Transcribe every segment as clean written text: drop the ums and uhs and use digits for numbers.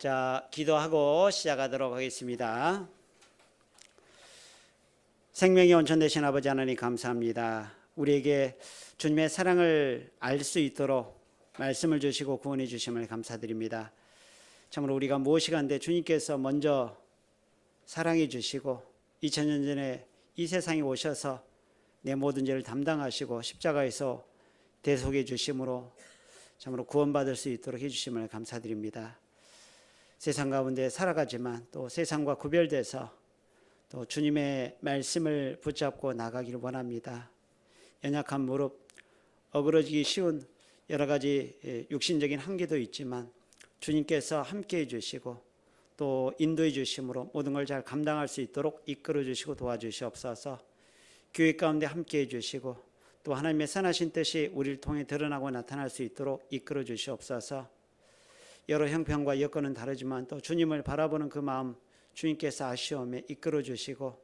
자, 기도하고 시작하도록 하겠습니다. 생명의 원천 되신 아버지 하나님 감사합니다. 우리에게 주님의 사랑을 알 수 있도록 말씀을 주시고 구원해 주심을 감사드립니다. 참으로 우리가 무엇이 간데 주님께서 먼저 사랑해 주시고 2000년 전에 이 세상에 오셔서 내 모든 죄를 담당하시고 십자가에서 대속해 주심으로 참으로 구원받을 수 있도록 해주심을 감사드립니다. 세상 가운데 살아가지만 또 세상과 구별돼서 또 주님의 말씀을 붙잡고 나가기를 원합니다. 연약한 무릎, 어그러지기 쉬운 여러 가지 육신적인 한계도 있지만 주님께서 함께해 주시고 또 인도해 주심으로 모든 걸 잘 감당할 수 있도록 이끌어 주시고 도와주시옵소서. 교회 가운데 함께해 주시고 또 하나님의 선하신 뜻이 우리를 통해 드러나고 나타날 수 있도록 이끌어 주시옵소서. 여러 형편과 여건은 다르지만 또 주님을 바라보는 그 마음 주님께서 아시오매 이끌어 주시고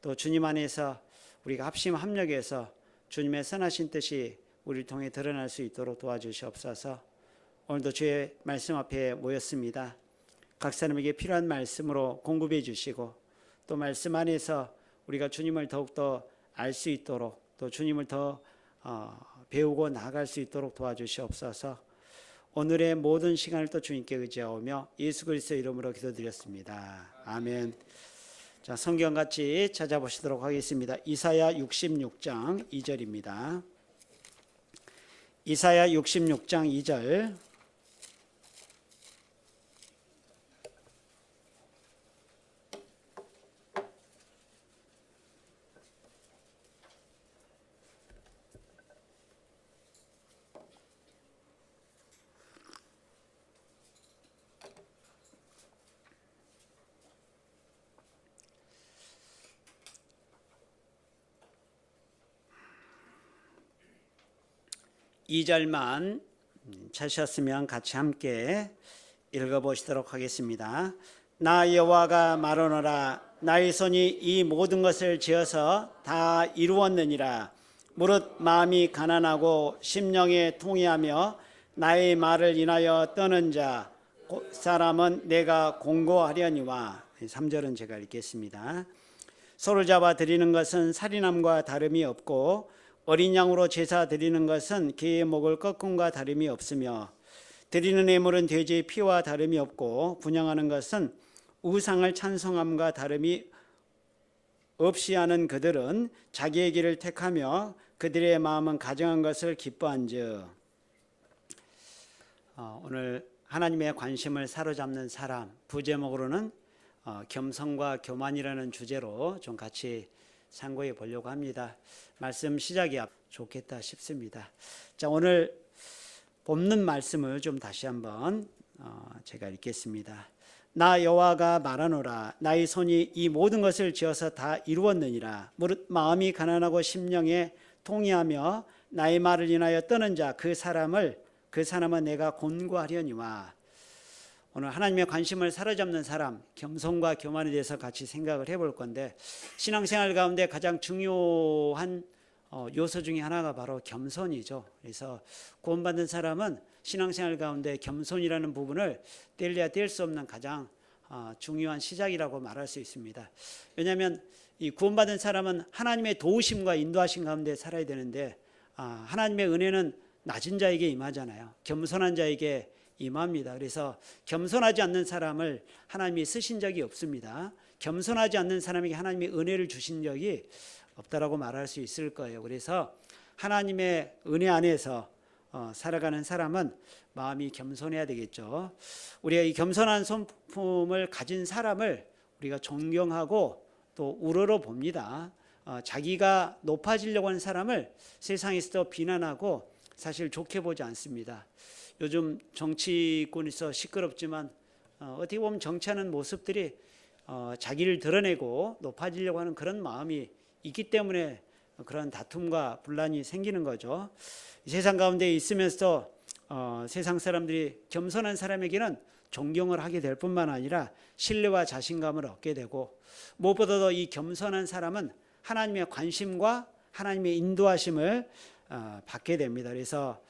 또 주님 안에서 우리가 합심 합력해서 주님의 선하신 뜻이 우리를 통해 드러날 수 있도록 도와주시옵소서. 오늘도 주의 말씀 앞에 모였습니다. 각 사람에게 필요한 말씀으로 공급해 주시고 또 말씀 안에서 우리가 주님을 더욱더 알 수 있도록 또 주님을 더 배우고 나아갈 수 있도록 도와주시옵소서. 오늘의 모든 시간을 또 주님께 의지하오며 예수 그리스도의 이름으로 기도드렸습니다. 아멘. 자, 성경 같이 찾아보시도록 하겠습니다. 이사야 66장 2절입니다. 이사야 66장 2절. 이 절만 찾으셨으면 같이 함께 읽어보시도록 하겠습니다. 나 여호와가 말하노라. 나의 손이 이 모든 것을 지어서 다 이루었느니라. 무릇 마음이 가난하고 심령에 통회하며 나의 말을 인하여 떠는 자 곧 사람은 내가 공고하려니와. 3절은 제가 읽겠습니다. 소를 잡아 드리는 것은 살인함과 다름이 없고 어린 양으로 제사 드리는 것은 개의 목을 꺾음과 다름이 없으며 드리는 예물은 돼지의 피와 다름이 없고 분향하는 것은 우상을 찬송함과 다름이 없이 하는 그들은 자기의 길을 택하며 그들의 마음은 가정한 것을 기뻐한즉. 오늘 하나님의 관심을 사로잡는 사람, 부제목으로는 겸손과 교만이라는 주제로 좀 같이 상고해 보려고 합니다. 말씀 시작이 좋겠다 싶습니다. 자, 오늘 본문 말씀을 좀 다시 한번 제가 읽겠습니다. 나 여호와가 말하노라. 나의 손이 이 모든 것을 지어서 다 이루었느니라. 무릇 마음이 가난하고 심령에 통회하며 나의 말을 인하여 떠는 자 그 사람은 내가 곤고하려니와. 오늘 하나님의 관심을 사로잡는 사람, 겸손과 교만에 대해서 같이 생각을 해볼 건데 신앙생활 가운데 가장 중요한 요소 중에 하나가 바로 겸손이죠. 그래서 구원받는 사람은 신앙생활 가운데 겸손이라는 부분을 뗄래야 뗄 수 없는 가장 중요한 시작이라고 말할 수 있습니다. 왜냐하면 이 구원받은 사람은 하나님의 도우심과 인도하심 가운데 살아야 되는데 하나님의 은혜는 낮은 자에게 임하잖아요. 겸손한 자에게 임합니다. 그래서 겸손하지 않는 사람을 하나님이 쓰신 적이 없습니다. 겸손하지 않는 사람에게 하나님이 은혜를 주신 적이 없다라고 말할 수 있을 거예요. 그래서 하나님의 은혜 안에서 살아가는 사람은 마음이 겸손해야 되겠죠. 우리가 이 겸손한 성품을 가진 사람을 우리가 존경하고 또 우러러 봅니다. 자기가 높아지려고 하는 사람을 세상에서도 비난하고 사실 좋게 보지 않습니다. 요즘 정치권에서 시끄럽지만 어떻게 보면 정치하는 모습들이 자기를 드러내고 높아지려고 하는 그런 마음이 있기 때문에 그런 다툼과 분란이 생기는 거죠. 세상 가운데 있으면서 세상 사람들이 겸손한 사람에게는 존경을 하게 될 뿐만 아니라 신뢰와 자신감을 얻게 되고 무엇보다도 이 겸손한 사람은 하나님의 관심과 하나님의 인도하심을 받게 됩니다. 그래서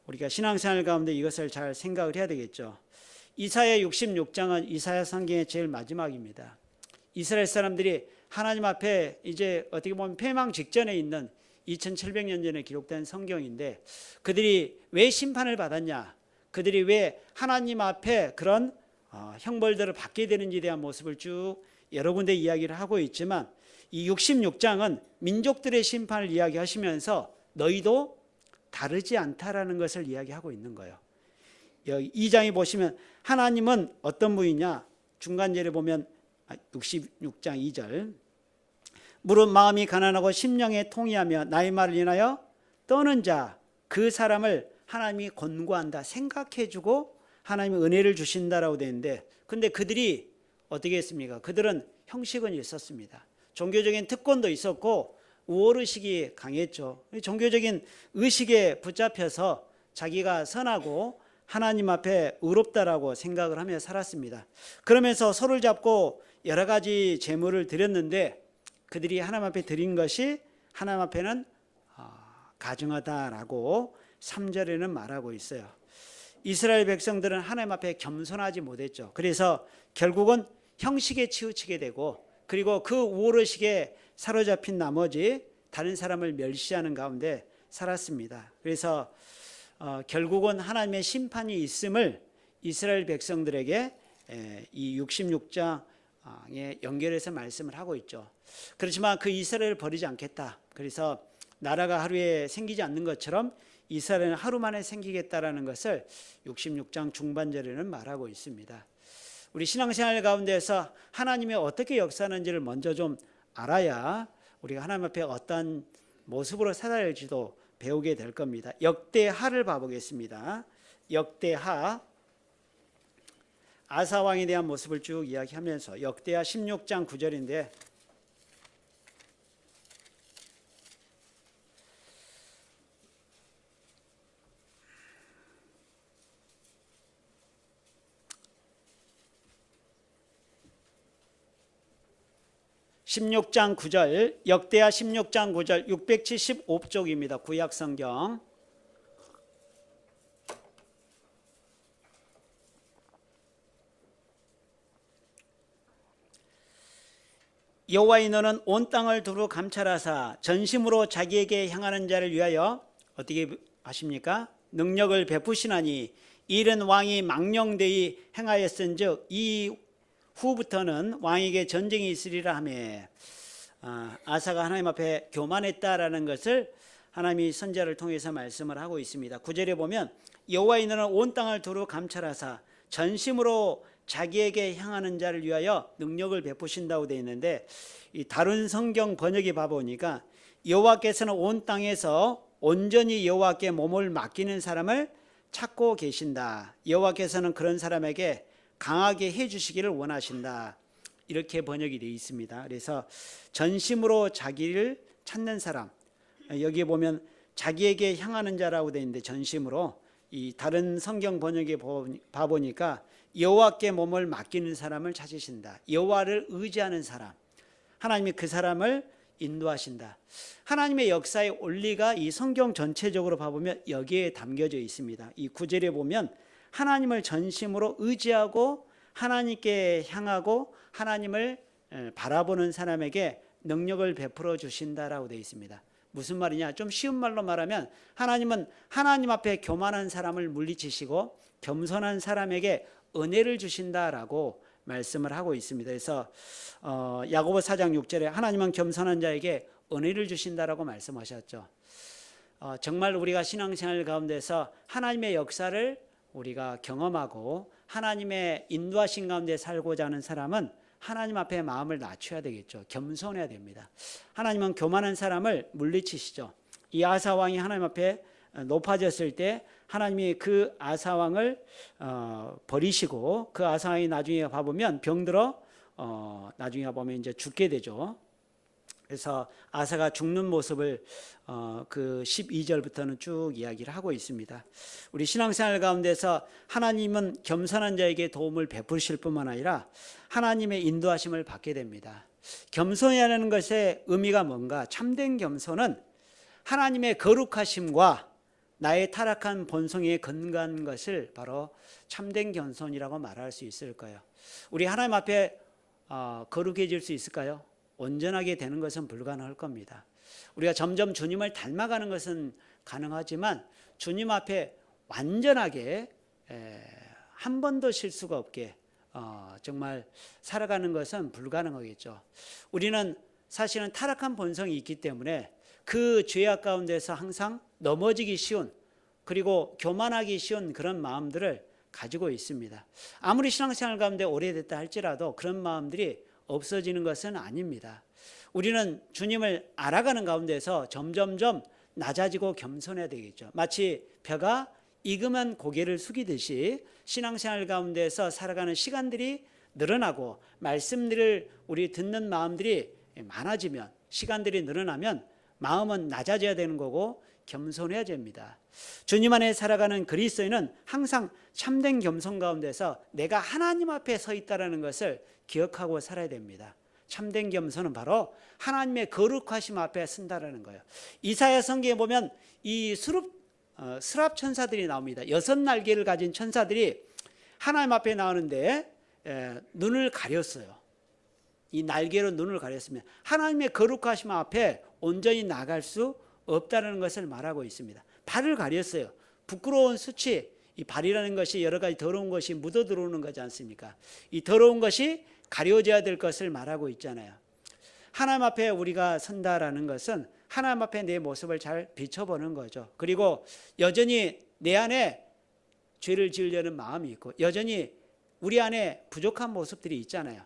우리가 신앙생활 가운데 이것을 잘 생각을 해야 되겠죠. 이사야 66장은 이사야 성경의 제일 마지막입니다. 이스라엘 사람들이 하나님 앞에 이제 어떻게 보면 패망 직전에 있는 2700년 전에 기록된 성경인데, 그들이 왜 심판을 받았냐, 그들이 왜 하나님 앞에 그런 형벌들을 받게 되는지에 대한 모습을 쭉 여러 군데 이야기를 하고 있지만, 이 66장은 민족들의 심판을 이야기하시면서 너희도 다르지 않다라는 것을 이야기하고 있는 거예요. 여기 2장에 보시면 하나님은 어떤 분이냐, 중간절에 보면 66장 2절, 무릇 마음이 가난하고 심령에 통이하며 나의 말을 인하여 떠는 자, 그 사람을 하나님이 권고한다, 생각해주고 하나님이 은혜를 주신다라고 되는데, 근데 그들이 어떻게 했습니까? 그들은 형식은 있었습니다. 종교적인 특권도 있었고 우월의식이 강했죠. 종교적인 의식에 붙잡혀서 자기가 선하고 하나님 앞에 의롭다라고 생각을 하며 살았습니다. 그러면서 소를 잡고 여러 가지 제물을 드렸는데, 그들이 하나님 앞에 드린 것이 하나님 앞에는 가증하다라고 3절에는 말하고 있어요. 이스라엘 백성들은 하나님 앞에 겸손하지 못했죠. 그래서 결국은 형식에 치우치게 되고, 그리고 그 우월의식에 사로잡힌 나머지 다른 사람을 멸시하는 가운데 살았습니다. 그래서 결국은 하나님의 심판이 있음을 이스라엘 백성들에게 이 66장에 연결해서 말씀을 하고 있죠. 그렇지만 그 이스라엘을 버리지 않겠다. 그래서 나라가 하루에 생기지 않는 것처럼 이스라엘은 하루 만에 생기겠다라는 것을 66장 중반절에는 말하고 있습니다. 우리 신앙생활 가운데서 하나님이 어떻게 역사하는지를 먼저 좀 알아야 우리가 하나님 앞에 어떤 모습으로 살아야 할지도 배우게 될 겁니다. 역대하를 봐보겠습니다. 역대하, 아사 왕에 대한 모습을 쭉 이야기하면서 역대하 16장 9절인데, 역대하 16장 9절 675쪽입니다. 구약성경. 여호와의 너는 온 땅을 두루 감찰하사 전심으로 자기에게 향하는 자를 위하여 어떻게 하십니까? 능력을 베푸시나니 이른 왕이 망령되이 행하였은즉 이 후부터는 왕에게 전쟁이 있으리라 하며, 아사가 하나님 앞에 교만했다라는 것을 하나님이 선지자를 통해서 말씀을 하고 있습니다. 9절에 보면 여호와의 너는 온 땅을 두루 감찰하사 전심으로 자기에게 향하는 자를 위하여 능력을 베푸신다고 되어 있는데, 이 다른 성경 번역에 봐보니까 여호와께서는 온 땅에서 온전히 여호와께 몸을 맡기는 사람을 찾고 계신다. 여호와께서는 그런 사람에게 강하게 해주시기를 원하신다. 이렇게 번역이 되어 있습니다. 그래서 전심으로 자기를 찾는 사람, 여기에 보면 자기에게 향하는 자라고 되어 있는데, 전심으로, 이 다른 성경 번역에 봐보니까 여호와께 몸을 맡기는 사람을 찾으신다. 여호와를 의지하는 사람, 하나님이 그 사람을 인도하신다. 하나님의 역사의 원리가 이 성경 전체적으로 봐보면 여기에 담겨져 있습니다. 이 9절에 보면 하나님을 전심으로 의지하고 하나님께 향하고 하나님을 바라보는 사람에게 능력을 베풀어 주신다라고 되어 있습니다. 무슨 말이냐? 좀 쉬운 말로 말하면 하나님은 하나님 앞에 교만한 사람을 물리치시고 겸손한 사람에게 은혜를 주신다라고 말씀을 하고 있습니다. 그래서 야고보 4장 6절에 하나님은 겸손한 자에게 은혜를 주신다라고 말씀하셨죠. 정말 우리가 신앙생활 가운데서 하나님의 역사를 우리가 경험하고 하나님의 인도하신 가운데 살고자 하는 사람은 하나님 앞에 마음을 낮춰야 되겠죠. 겸손해야 됩니다. 하나님은 교만한 사람을 물리치시죠. 이 아사 왕이 하나님 앞에 높아졌을 때 하나님이 그 아사 왕을 버리시고, 그 아사 왕이 나중에 봐보면 병들어 나중에 가보면 이제 죽게 되죠. 그래서 아사가 죽는 모습을 그 12절부터는 쭉 이야기를 하고 있습니다. 우리 신앙생활 가운데서 하나님은 겸손한 자에게 도움을 베푸실 뿐만 아니라 하나님의 인도하심을 받게 됩니다. 겸손이라는 것의 의미가 뭔가? 참된 겸손은 하나님의 거룩하심과 나의 타락한 본성에 근거한 것을 바로 참된 겸손이라고 말할 수 있을 거예요. 우리 하나님 앞에 거룩해질 수 있을까요? 온전하게 되는 것은 불가능할 겁니다. 우리가 점점 주님을 닮아가는 것은 가능하지만 주님 앞에 완전하게 한 번도 실수가 없게 정말 살아가는 것은 불가능하겠죠. 우리는 사실은 타락한 본성이 있기 때문에 그 죄악 가운데서 항상 넘어지기 쉬운, 그리고 교만하기 쉬운 그런 마음들을 가지고 있습니다. 아무리 신앙생활 가운데 오래됐다 할지라도 그런 마음들이 없어지는 것은 아닙니다. 우리는 주님을 알아가는 가운데서 점점점 낮아지고 겸손해야 되겠죠. 마치 벼가 익으면 고개를 숙이듯이 신앙생활 가운데서 살아가는 시간들이 늘어나고 말씀들을 우리 듣는 마음들이 많아지면, 시간들이 늘어나면 마음은 낮아져야 되는 거고 겸손해야 됩니다. 주님 안에 살아가는 그리스도인은 항상 참된 겸손 가운데서 내가 하나님 앞에 서 있다는 것을 기억하고 살아야 됩니다. 참된 겸손은 바로 하나님의 거룩하심 앞에 선다라는 거예요. 이사야 성경에 보면 이 스랍 천사들이 나옵니다. 6날개를 가진 천사들이 하나님 앞에 나오는데 눈을 가렸어요. 이 날개로 눈을 가렸으면 하나님의 거룩하심 앞에 온전히 나갈 수 없다는 것을 말하고 있습니다. 발을 가렸어요. 부끄러운 수치, 이 발이라는 것이 여러 가지 더러운 것이 묻어 들어오는 거지 않습니까? 이 더러운 것이 가려져야 될 것을 말하고 있잖아요. 하나님 앞에 우리가 선다라는 것은 하나님 앞에 내 모습을 잘 비춰보는 거죠. 그리고 여전히 내 안에 죄를 지으려는 마음이 있고 여전히 우리 안에 부족한 모습들이 있잖아요.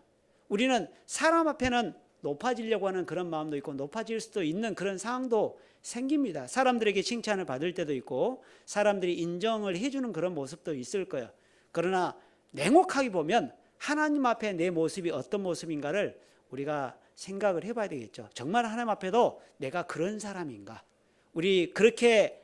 우리는 사람 앞에는 높아지려고 하는 그런 마음도 있고 높아질 수도 있는 그런 상황도 생깁니다. 사람들에게 칭찬을 받을 때도 있고 사람들이 인정을 해주는 그런 모습도 있을 거예요. 그러나 냉혹하게 보면 하나님 앞에 내 모습이 어떤 모습인가를 우리가 생각을 해봐야 되겠죠. 정말 하나님 앞에도 내가 그런 사람인가? 우리 그렇게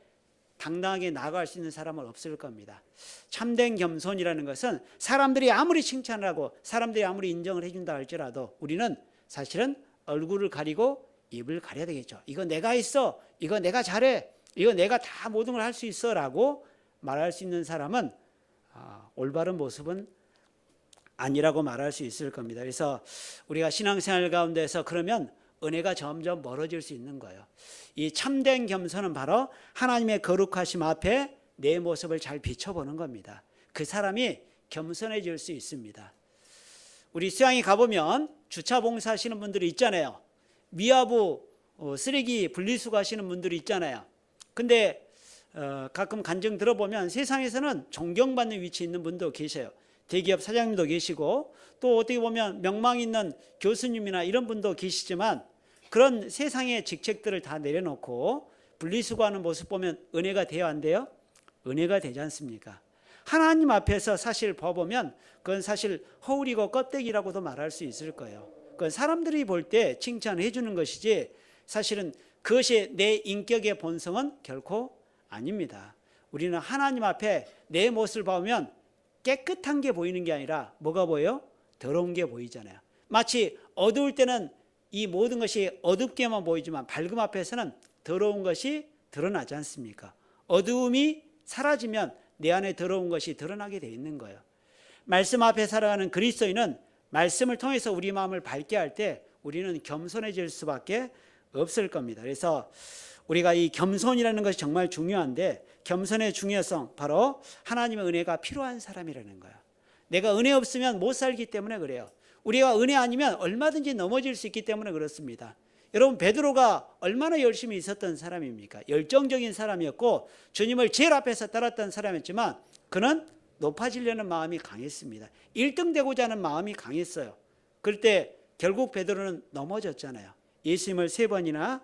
당당하게 나아갈 수 있는 사람은 없을 겁니다. 참된 겸손이라는 것은 사람들이 아무리 칭찬을 하고 사람들이 아무리 인정을 해준다 할지라도 우리는 사실은 얼굴을 가리고 입을 가려야 되겠죠. 이거 내가 있어, 이거 내가 잘해, 이거 내가 다 모든 걸 할 수 있어 라고 말할 수 있는 사람은 올바른 모습은 아니라고 말할 수 있을 겁니다. 그래서 우리가 신앙생활 가운데서 그러면 은혜가 점점 멀어질 수 있는 거예요. 이 참된 겸손은 바로 하나님의 거룩하심 앞에 내 모습을 잘 비춰보는 겁니다. 그 사람이 겸손해질 수 있습니다. 우리 수양에 가보면 주차 봉사하시는 분들이 있잖아요. 미화부 쓰레기 분리수거 하시는 분들이 있잖아요. 근데 가끔 간증 들어보면 세상에서는 존경받는 위치에 있는 분도 계셔요. 대기업 사장님도 계시고 또 어떻게 보면 명망 있는 교수님이나 이런 분도 계시지만 그런 세상의 직책들을 다 내려놓고 분리수거하는 모습 보면 은혜가 돼요, 안 돼요? 은혜가 되지 않습니까? 하나님 앞에서 사실 봐보면 그건 사실 허울이고 껍데기라고도 말할 수 있을 거예요. 그건 사람들이 볼 때 칭찬해 주는 것이지 사실은 그것이 내 인격의 본성은 결코 아닙니다. 우리는 하나님 앞에 내 모습을 보면 깨끗한 게 보이는 게 아니라 뭐가 보여요? 더러운 게 보이잖아요. 마치 어두울 때는 이 모든 것이 어둡게만 보이지만 밝음 앞에서는 더러운 것이 드러나지 않습니까? 어두움이 사라지면 내 안에 더러운 것이 드러나게 돼 있는 거예요. 말씀 앞에 살아가는 그리스도인은 말씀을 통해서 우리 마음을 밝게 할 때 우리는 겸손해질 수밖에 없을 겁니다. 그래서 우리가 이 겸손이라는 것이 정말 중요한데 겸손의 중요성 바로 하나님의 은혜가 필요한 사람이라는 거예요. 내가 은혜 없으면 못 살기 때문에 그래요. 우리가 은혜 아니면 얼마든지 넘어질 수 있기 때문에 그렇습니다. 여러분 베드로가 얼마나 열심히 있었던 사람입니까? 열정적인 사람이었고 주님을 제일 앞에서 따랐던 사람이었지만 그는 높아지려는 마음이 강했습니다. 1등 되고자 하는 마음이 강했어요. 그럴 때 결국 베드로는 넘어졌잖아요. 예수님을 3번이나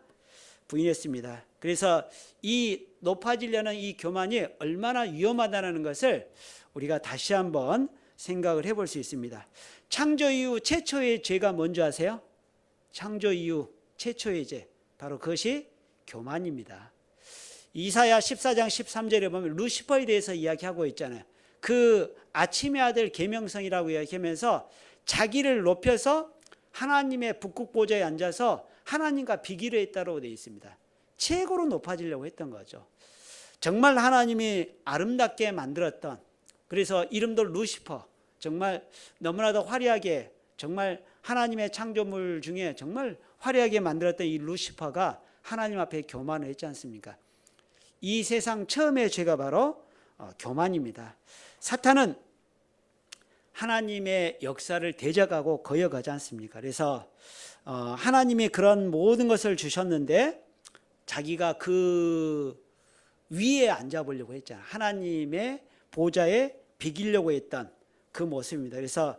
부인했습니다. 그래서 이 높아지려는 이 교만이 얼마나 위험하다는 것을 우리가 다시 한번 생각을 해볼 수 있습니다. 창조 이후 최초의 죄가 뭔지 아세요? 창조 이후 최초의 죄, 바로 그것이 교만입니다. 이사야 14장 13절에 보면 루시퍼에 대해서 이야기하고 있잖아요. 그 아침의 아들 계명성이라고 이야기하면서 자기를 높여서 하나님의 북극보좌에 앉아서 하나님과 비기를 했다고 되어 있습니다. 최고로 높아지려고 했던 거죠. 정말 하나님이 아름답게 만들었던, 그래서 이름도 루시퍼, 정말 너무나도 화려하게, 정말 하나님의 창조물 중에 정말 화려하게 만들었던 이 루시퍼가 하나님 앞에 교만을 했지 않습니까? 이 세상 처음의 죄가 바로 교만입니다. 사탄은 하나님의 역사를 대적하고 거역하지 않습니까? 그래서 하나님이 그런 모든 것을 주셨는데 자기가 그 위에 앉아보려고 했잖아요. 하나님의 보좌에 비기려고 했던 그 모습입니다. 그래서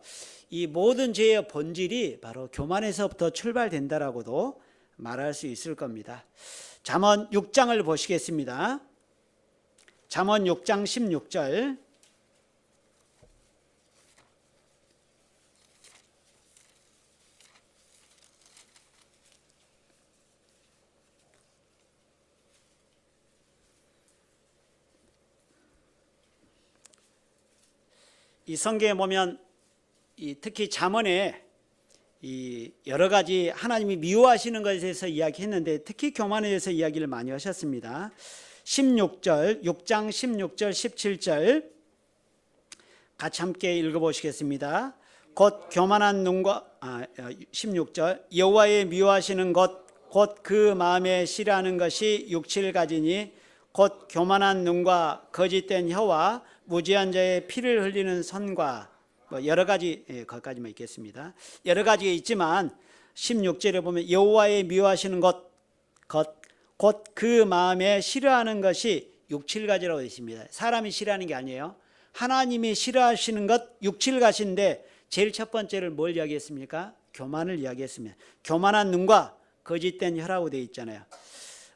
이 모든 죄의 본질이 바로 교만에서부터 출발된다라고도 말할 수 있을 겁니다. 잠언 6장을 보시겠습니다. 잠언 6장 16절. 이 성경에 보면 특히 잠언에 여러 가지 하나님이 미워하시는 것에 대해서 이야기했는데 특히 교만에 대해서 이야기를 많이 하셨습니다. 16절, 6장 16절, 17절 같이 함께 읽어보시겠습니다. 곧 교만한 눈과 16절 여호와의 미워하시는 것 곧 그 마음에 싫어하는 것이 육칠 가지니 곧 교만한 눈과 거짓된 혀와 무지한 자의 피를 흘리는 손과 여러 가지, 거기까지만 있겠습니다. 여러 가지가 있지만 16절에 보면 여호와의 미워하시는 것 곧 그 마음에 싫어하는 것이 육칠가지라고 되어 있습니다. 사람이 싫어하는 게 아니에요. 하나님이 싫어하시는 것 육칠가지인데 제일 첫 번째를 뭘 이야기했습니까? 교만을 이야기했습니다. 교만한 눈과 거짓된 혀라고 되어 있잖아요.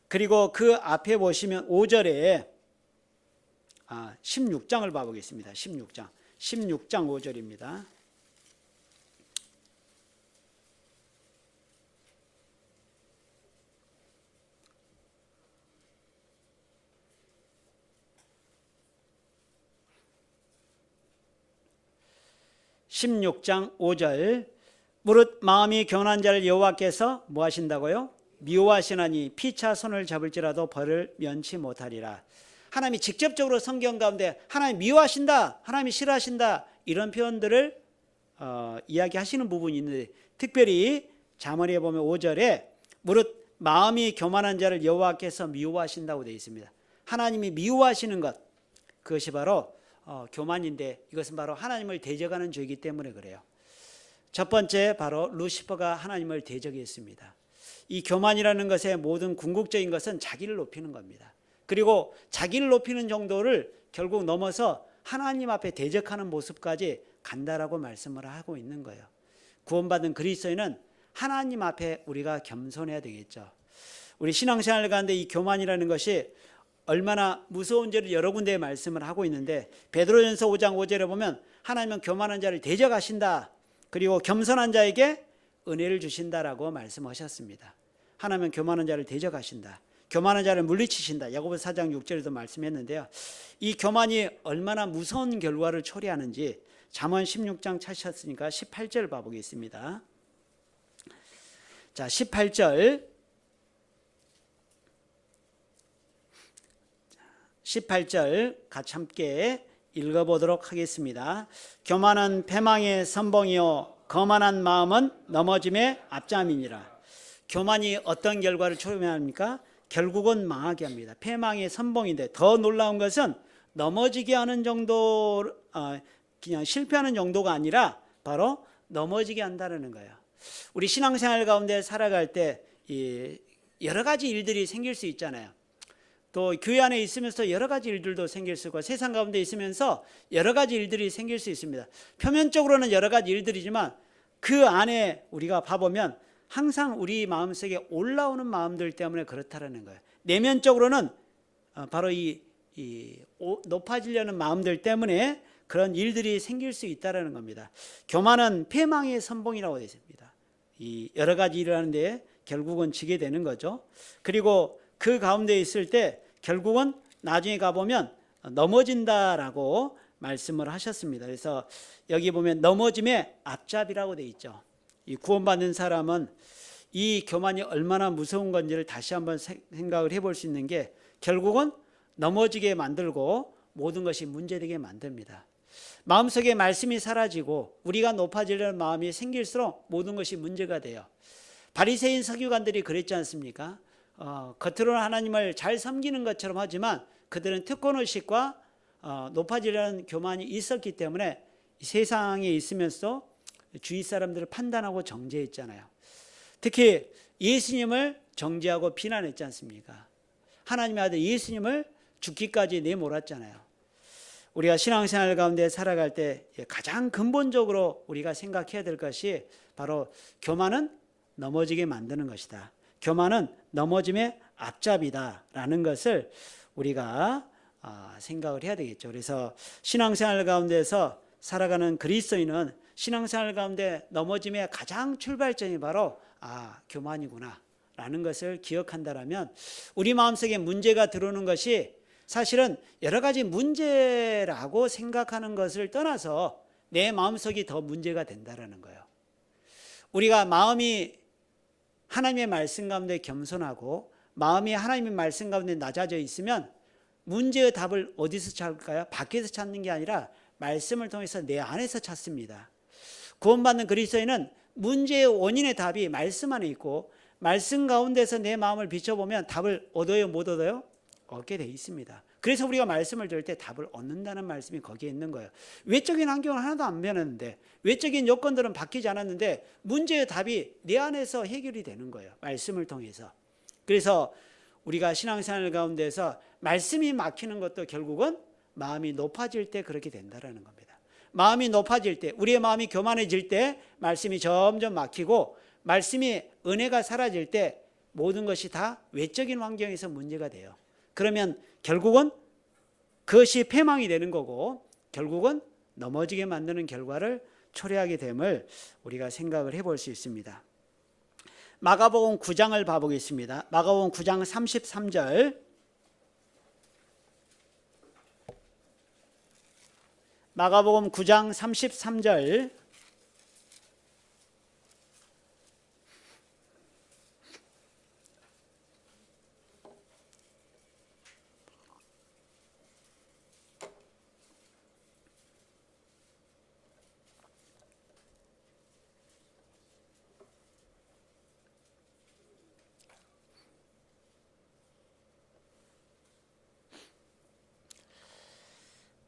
그리고 그 앞에 보시면 5절에 16장을 봐보겠습니다. 16장 5절입니다. (16장 5절) 무릇 마음이 교만한 자를 여호와께서 뭐 하신다고요? 미워하시나니 피차 손을 잡을지라도 벌을 면치 못하리라. 하나님이 직접적으로 성경 가운데 하나님 미워하신다, 하나님이 싫어하신다 이런 표현들을 이야기하시는 부분이 있는데 특별히 잠언에 보면 5절에 무릇 마음이 교만한 자를 여호와께서 미워하신다고 되어 있습니다. 하나님이 미워하시는 것, 그것이 바로 교만인데 이것은 바로 하나님을 대적하는 죄이기 때문에 그래요. 첫 번째 바로 루시퍼가 하나님을 대적했습니다. 이 교만이라는 것의 모든 궁극적인 것은 자기를 높이는 겁니다. 그리고 자기를 높이는 정도를 결국 넘어서 하나님 앞에 대적하는 모습까지 간다라고 말씀을 하고 있는 거예요. 구원받은 그리스도인은 하나님 앞에 우리가 겸손해야 되겠죠. 우리 신앙생활 가운데 이 교만이라는 것이 얼마나 무서운 죄를 여러 군데에 말씀을 하고 있는데 베드로전서 5장 5절에 보면 하나님은 교만한 자를 대적하신다. 그리고 겸손한 자에게 은혜를 주신다라고 말씀하셨습니다. 하나님은 교만한 자를 대적하신다. 교만한 자를 물리치신다. 야고보서 4장 6절에도 말씀했는데요. 이 교만이 얼마나 무서운 결과를 초래하는지 잠언 16장 찾으셨으니까 18절 봐보겠습니다. 자, 18절 같이 함께 읽어보도록 하겠습니다. 교만은 패망의 선봉이요 거만한 마음은 넘어짐의 앞잠이니라. 교만이 어떤 결과를 초래합니까? 결국은 망하게 합니다. 패망의 선봉인데 더 놀라운 것은 넘어지게 하는 정도, 그냥 실패하는 정도가 아니라 바로 넘어지게 한다는 거예요. 우리 신앙생활 가운데 살아갈 때 여러 가지 일들이 생길 수 있잖아요. 또 교회 안에 있으면서 여러 가지 일들도 생길 수 있고 세상 가운데 있으면서 여러 가지 일들이 생길 수 있습니다. 표면적으로는 여러 가지 일들이지만 그 안에 우리가 봐보면 항상 우리 마음속에 올라오는 마음들 때문에 그렇다라는 거예요. 내면적으로는 바로 이 높아지려는 마음들 때문에 그런 일들이 생길 수 있다라는 겁니다. 교만은 패망의 선봉이라고 되어 있습니다. 이 여러 가지 일을 하는데 결국은 지게 되는 거죠. 그리고 그 가운데 있을 때 결국은 나중에 가보면 넘어진다라고 말씀을 하셨습니다. 그래서 여기 보면 넘어짐의 앞잡이라고 되어 있죠. 이 구원받는 사람은 이 교만이 얼마나 무서운 건지를 다시 한번 생각을 해볼 수 있는 게 결국은 넘어지게 만들고 모든 것이 문제되게 만듭니다. 마음속에 말씀이 사라지고 우리가 높아지려는 마음이 생길수록 모든 것이 문제가 돼요. 바리새인 서기관들이 그랬지 않습니까? 겉으로는 하나님을 잘 섬기는 것처럼 하지만 그들은 특권의식과 높아지려는 교만이 있었기 때문에 세상에 있으면서 주위 사람들을 판단하고 정죄했잖아요. 특히 예수님을 정죄하고 비난했지 않습니까? 하나님의 아들 예수님을 죽기까지 내몰았잖아요. 우리가 신앙생활 가운데 살아갈 때 가장 근본적으로 우리가 생각해야 될 것이 바로 교만은 넘어지게 만드는 것이다. 교만은 넘어짐의 앞잡이다라는 것을 우리가 생각을 해야 되겠죠. 그래서 신앙생활 가운데서 살아가는 그리스도인은 신앙생활 가운데 넘어짐의 가장 출발점이 바로 교만이구나 라는 것을 기억한다면 우리 마음속에 문제가 들어오는 것이 사실은 여러 가지 문제라고 생각하는 것을 떠나서 내 마음속이 더 문제가 된다는 거예요. 우리가 마음이 하나님의 말씀 가운데 겸손하고 마음이 하나님의 말씀 가운데 낮아져 있으면 문제의 답을 어디서 찾을까요? 밖에서 찾는 게 아니라 말씀을 통해서 내 안에서 찾습니다. 구원받는 그리스도인은 문제의 원인의 답이 말씀 안에 있고 말씀 가운데서 내 마음을 비춰보면 답을 얻어요, 못 얻어요? 얻게 돼 있습니다. 그래서 우리가 말씀을 들을 때 답을 얻는다는 말씀이 거기에 있는 거예요. 외적인 환경은 하나도 안 변했는데 외적인 요건들은 바뀌지 않았는데 문제의 답이 내 안에서 해결이 되는 거예요. 말씀을 통해서. 그래서 우리가 신앙생활 가운데서 말씀이 막히는 것도 결국은 마음이 높아질 때 그렇게 된다는 겁니다. 마음이 높아질 때, 우리의 마음이 교만해질 때 말씀이 점점 막히고 말씀이 은혜가 사라질 때 모든 것이 다 외적인 환경에서 문제가 돼요. 그러면 결국은 그것이 패망이 되는 거고 결국은 넘어지게 만드는 결과를 초래하게 됨을 우리가 생각을 해볼 수 있습니다. 마가복음 9장을 봐보겠습니다. 마가복음 9장 33절. 마가복음 9장 33절.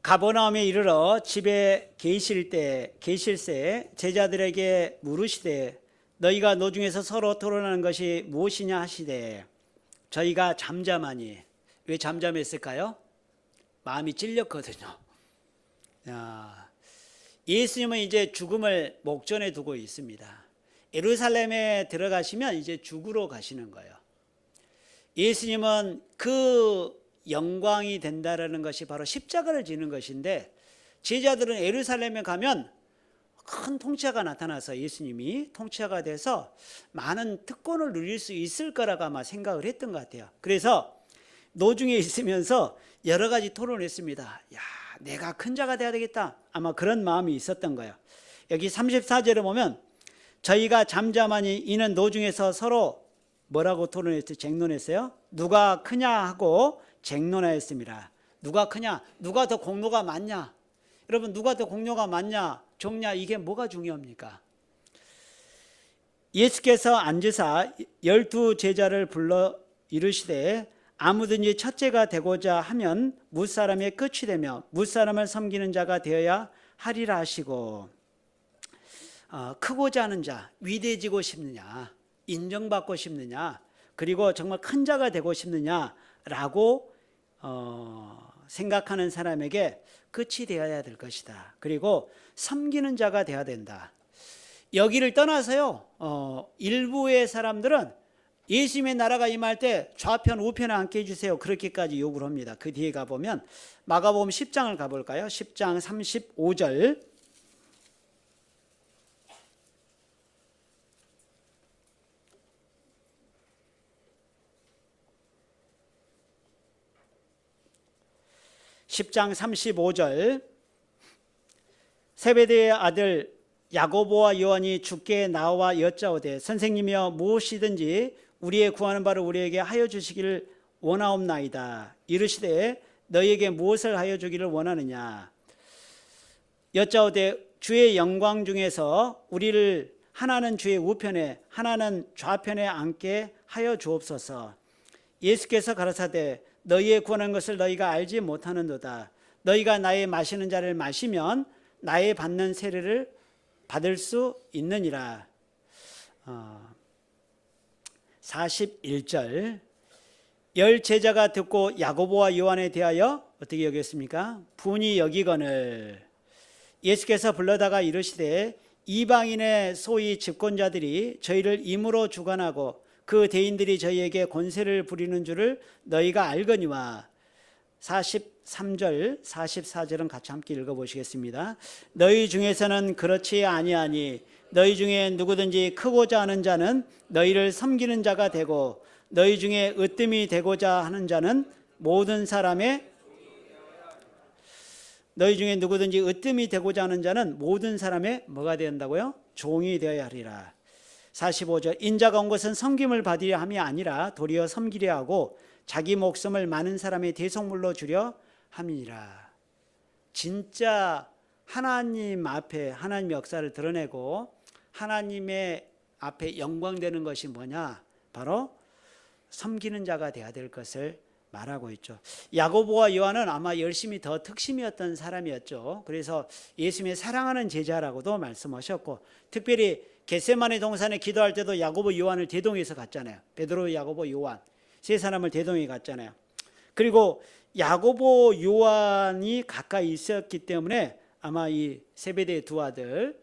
가버나움에 이르러 집에 계실새 제자들에게 물으시되 너희가 노중에서 서로 토론하는 것이 무엇이냐 하시되 저희가 잠잠하니. 왜 잠잠했을까요? 마음이 찔렸거든요. 예수님은 이제 죽음을 목전에 두고 있습니다. 예루살렘에 들어가시면 이제 죽으러 가시는 거예요. 예수님은 그 영광이 된다라는 것이 바로 십자가를 지는 것인데 제자들은 예루살렘에 가면 큰 통치자가 나타나서 예수님이 통치자가 돼서 많은 특권을 누릴 수 있을 거라고 아마 생각을 했던 것 같아요. 그래서 노중에 있으면서 여러 가지 토론을 했습니다. 야, 내가 큰 자가 돼야 되겠다. 아마 그런 마음이 있었던 거예요. 여기 34절에 보면 저희가 잠잠하니 이는 노중에서 서로 뭐라고 토론했어요? 쟁론했어요? 누가 크냐 하고 쟁론하였습니다. 누가 크냐? 누가 더 공로가 많냐? 여러분 누가 더 공로가 많냐? 적냐? 이게 뭐가 중요합니까? 예수께서 앉으사 12 제자를 불러 이르시되 아무든지 첫째가 되고자 하면 무사람의 끝이 되며 무사람을 섬기는 자가 되어야 하리라 하시고 크고자 하는 자, 위대해지고 싶느냐, 인정받고 싶느냐, 그리고 정말 큰 자가 되고 싶느냐라고 생각하는 사람에게 끝이 되어야 될 것이다. 그리고 섬기는 자가 되어야 된다. 여기를 떠나서요, 일부의 사람들은 예수님의 나라가 임할 때 좌편 우편에 앉게 해주세요. 그렇게까지 요구를 합니다. 그 뒤에 가보면 마가복음 10장을 가볼까요? 10장 35절. (10장 35절) 세베대의 아들 야고보와 요한이 주께 나와 여짜오되 선생님이여 무엇이든지 우리의 구하는 바를 우리에게 하여 주시기를 원하옵나이다. 이르시되 너희에게 무엇을 하여 주기를 원하느냐. 여짜오되 주의 영광 중에서 우리를 하나는 주의 우편에 하나는 좌편에 앉게 하여 주옵소서. 예수께서 가라사대 너희의 구원한 것을 너희가 알지 못하는도다. 너희가 나의 마시는 자를 마시면 나의 받는 세례를 받을 수 있느니라. 41절 열 제자가 듣고 야고보와 요한에 대하여 어떻게 여겼습니까? 분이 여기거늘 예수께서 불러다가 이르시되 이방인의 소위 집권자들이 저희를 임으로 주관하고 그 대인들이 저희에게 권세를 부리는 줄을 너희가 알거니와. 43절 44절은 같이 함께 읽어보시겠습니다. 너희 중에서는 그렇지 아니하니 너희 중에 누구든지 크고자 하는 자는 너희를 섬기는 자가 되고 너희 중에 으뜸이 되고자 하는 자는 모든 사람의 너희 중에 누구든지 으뜸이 되고자 하는 자는 모든 사람의 뭐가 된다고요? 종이 되어야 하리라. 45절 인자가 온 것은 섬김을 받으려 함이 아니라 도리어 섬기려 하고 자기 목숨을 많은 사람의 대속물로 주려 함이니라. 진짜 하나님 앞에 하나님 역사를 드러내고 하나님의 앞에 영광되는 것이 뭐냐? 바로 섬기는 자가 되어야 될 것을 말하고 있죠. 야고보와 요한은 아마 열심히 더 특심이었던 사람이었죠. 그래서 예수님의 사랑하는 제자라고도 말씀하셨고, 특별히 겟세마네 동산에 기도할 때도 야고보 요한을 대동해서 갔잖아요. 베드로 야고보 요한 세 사람을 대동해 갔잖아요. 그리고 야고보 요한이 가까이 있었기 때문에 아마 이 세베대의 두 아들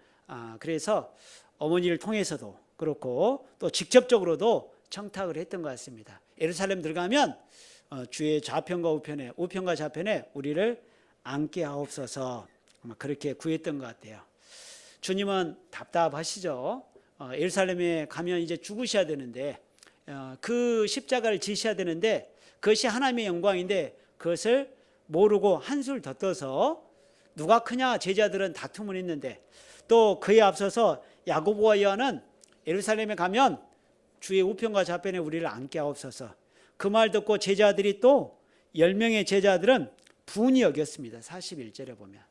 그래서 어머니를 통해서도 그렇고 또 직접적으로도 청탁을 했던 것 같습니다. 예루살렘 들어가면 주의 좌편과 우편에 우편과 좌편에 우리를 앉게 하옵소서 아마 그렇게 구했던 것 같아요. 주님은 답답하시죠. 예루살렘에 가면 이제 죽으셔야 되는데 그 십자가를 지셔야 되는데 그것이 하나님의 영광인데 그것을 모르고 한술 더 떠서 누가 크냐 제자들은 다툼을 했는데 또 그에 앞서서 야고보와 요한은 예루살렘에 가면 주의 우편과 좌편에 우리를 앉게 하옵소서. 그 말 듣고 제자들이 또 10명의 제자들은 분이 여겼습니다. 41절에 보면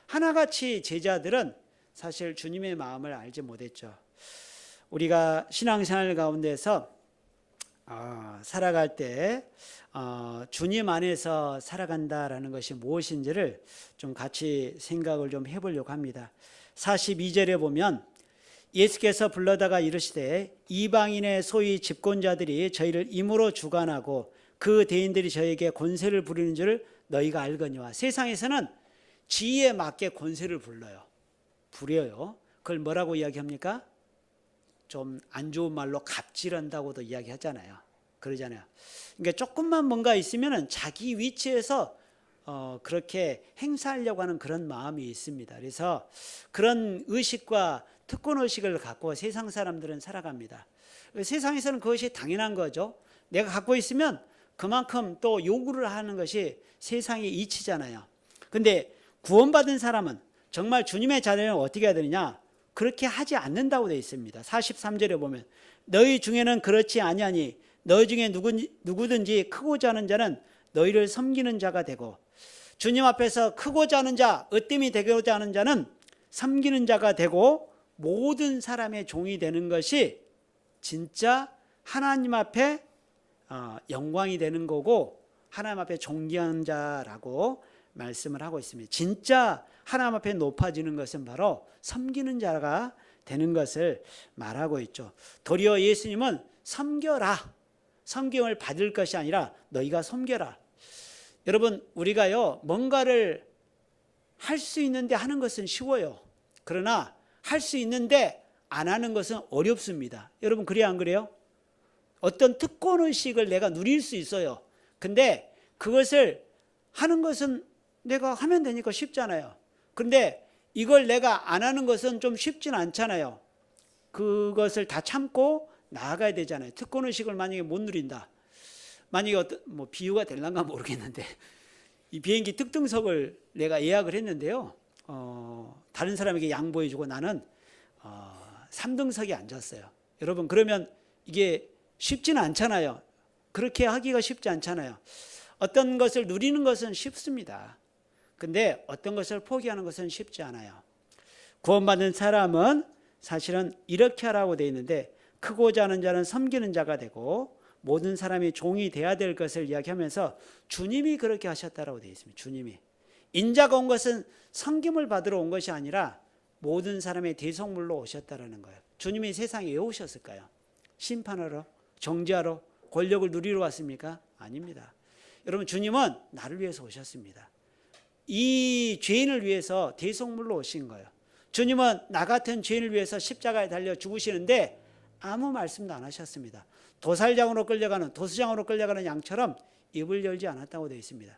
하나같이 제자들은 사실 주님의 마음을 알지 못했죠. 우리가 신앙생활 가운데서 살아갈 때 주님 안에서 살아간다라는 것이 무엇인지를 좀 같이 생각을 좀 해보려고 합니다. 42절에 보면 예수께서 불러다가 이르시되 이방인의 소위 집권자들이 저희를 임으로 주관하고 그 대인들이 저에게 권세를 부리는 줄 너희가 알거니와. 세상에서는 지위에 맞게 권세를 부려요. 그걸 뭐라고 이야기합니까? 좀 안 좋은 말로 갑질한다고도 이야기하잖아요. 그러잖아요. 그러니까 조금만 뭔가 있으면 자기 위치에서 그렇게 행사하려고 하는 그런 마음이 있습니다. 그래서 그런 의식과 특권의식을 갖고 세상 사람들은 살아갑니다. 세상에서는 그것이 당연한 거죠. 내가 갖고 있으면 그만큼 또 요구를 하는 것이 세상의 이치잖아요. 근데 구원받은 사람은 정말 주님의 자녀는 어떻게 해야 되느냐? 그렇게 하지 않는다고 되어 있습니다. 43절에 보면 너희 중에는 그렇지 아니하니 너희 중에 누구든지 크고자 하는 자는 너희를 섬기는 자가 되고 주님 앞에서 크고자 하는 자, 으뜸이 되고자 하는 자는 섬기는 자가 되고 모든 사람의 종이 되는 것이 진짜 하나님 앞에 영광이 되는 거고 하나님 앞에 존귀한 자라고 말씀을 하고 있습니다. 진짜 하나님 앞에 높아지는 것은 바로 섬기는 자가 되는 것을 말하고 있죠. 도리어 예수님은 섬겨라. 섬김을 받을 것이 아니라 너희가 섬겨라. 여러분 우리가요 뭔가를 할 수 있는데 하는 것은 쉬워요. 그러나 할 수 있는데 안 하는 것은 어렵습니다. 여러분 그래요 안 그래요? 어떤 특권의식을 내가 누릴 수 있어요. 근데 그것을 하는 것은 내가 하면 되니까 쉽잖아요. 그런데 이걸 내가 안 하는 것은 좀 쉽진 않잖아요. 그것을 다 참고 나아가야 되잖아요. 특권의식을 만약에 못 누린다. 만약에 어떤 비유가 될란가 모르겠는데 이 비행기 특등석을 내가 예약을 했는데요. 다른 사람에게 양보해주고 나는 3등석에 앉았어요. 여러분 그러면 이게 쉽지는 않잖아요. 그렇게 하기가 쉽지 않잖아요. 어떤 것을 누리는 것은 쉽습니다. 근데 어떤 것을 포기하는 것은 쉽지 않아요. 구원받은 사람은 사실은 이렇게 하라고 되어 있는데, 크고자 하는 자는 섬기는 자가 되고 모든 사람이 종이 돼야 될 것을 이야기하면서 주님이 그렇게 하셨다라고 되어 있습니다. 주님이. 인자가 온 것은 섬김을 받으러 온 것이 아니라 모든 사람의 대속물로 오셨다라는 거예요. 주님이 세상에 왜 오셨을까요? 심판하러, 정죄하러, 권력을 누리러 왔습니까? 아닙니다. 여러분, 주님은 나를 위해서 오셨습니다. 이 죄인을 위해서 대속물로 오신 거예요. 주님은 나 같은 죄인을 위해서 십자가에 달려 죽으시는데 아무 말씀도 안 하셨습니다. 도살장으로 끌려가는, 도수장으로 끌려가는 양처럼 입을 열지 않았다고 되어 있습니다.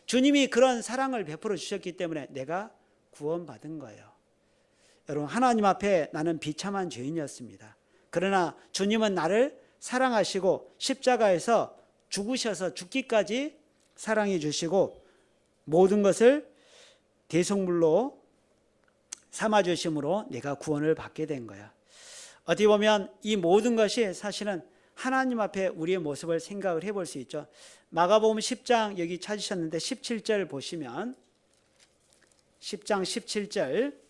주님이 그런 사랑을 베풀어 주셨기 때문에 내가 구원받은 거예요. 여러분, 하나님 앞에 나는 비참한 죄인이었습니다. 그러나 주님은 나를 사랑하시고 십자가에서 죽으셔서 죽기까지 사랑해 주시고 모든 것을 대속물로 삼아 주심으로 내가 구원을 받게 된 거야. 어떻게 보면 이 모든 것이 사실은 하나님 앞에 우리의 모습을 생각을 해볼 수 있죠. 마가복음 10장 여기 찾으셨는데 17절 보시면 10장 17절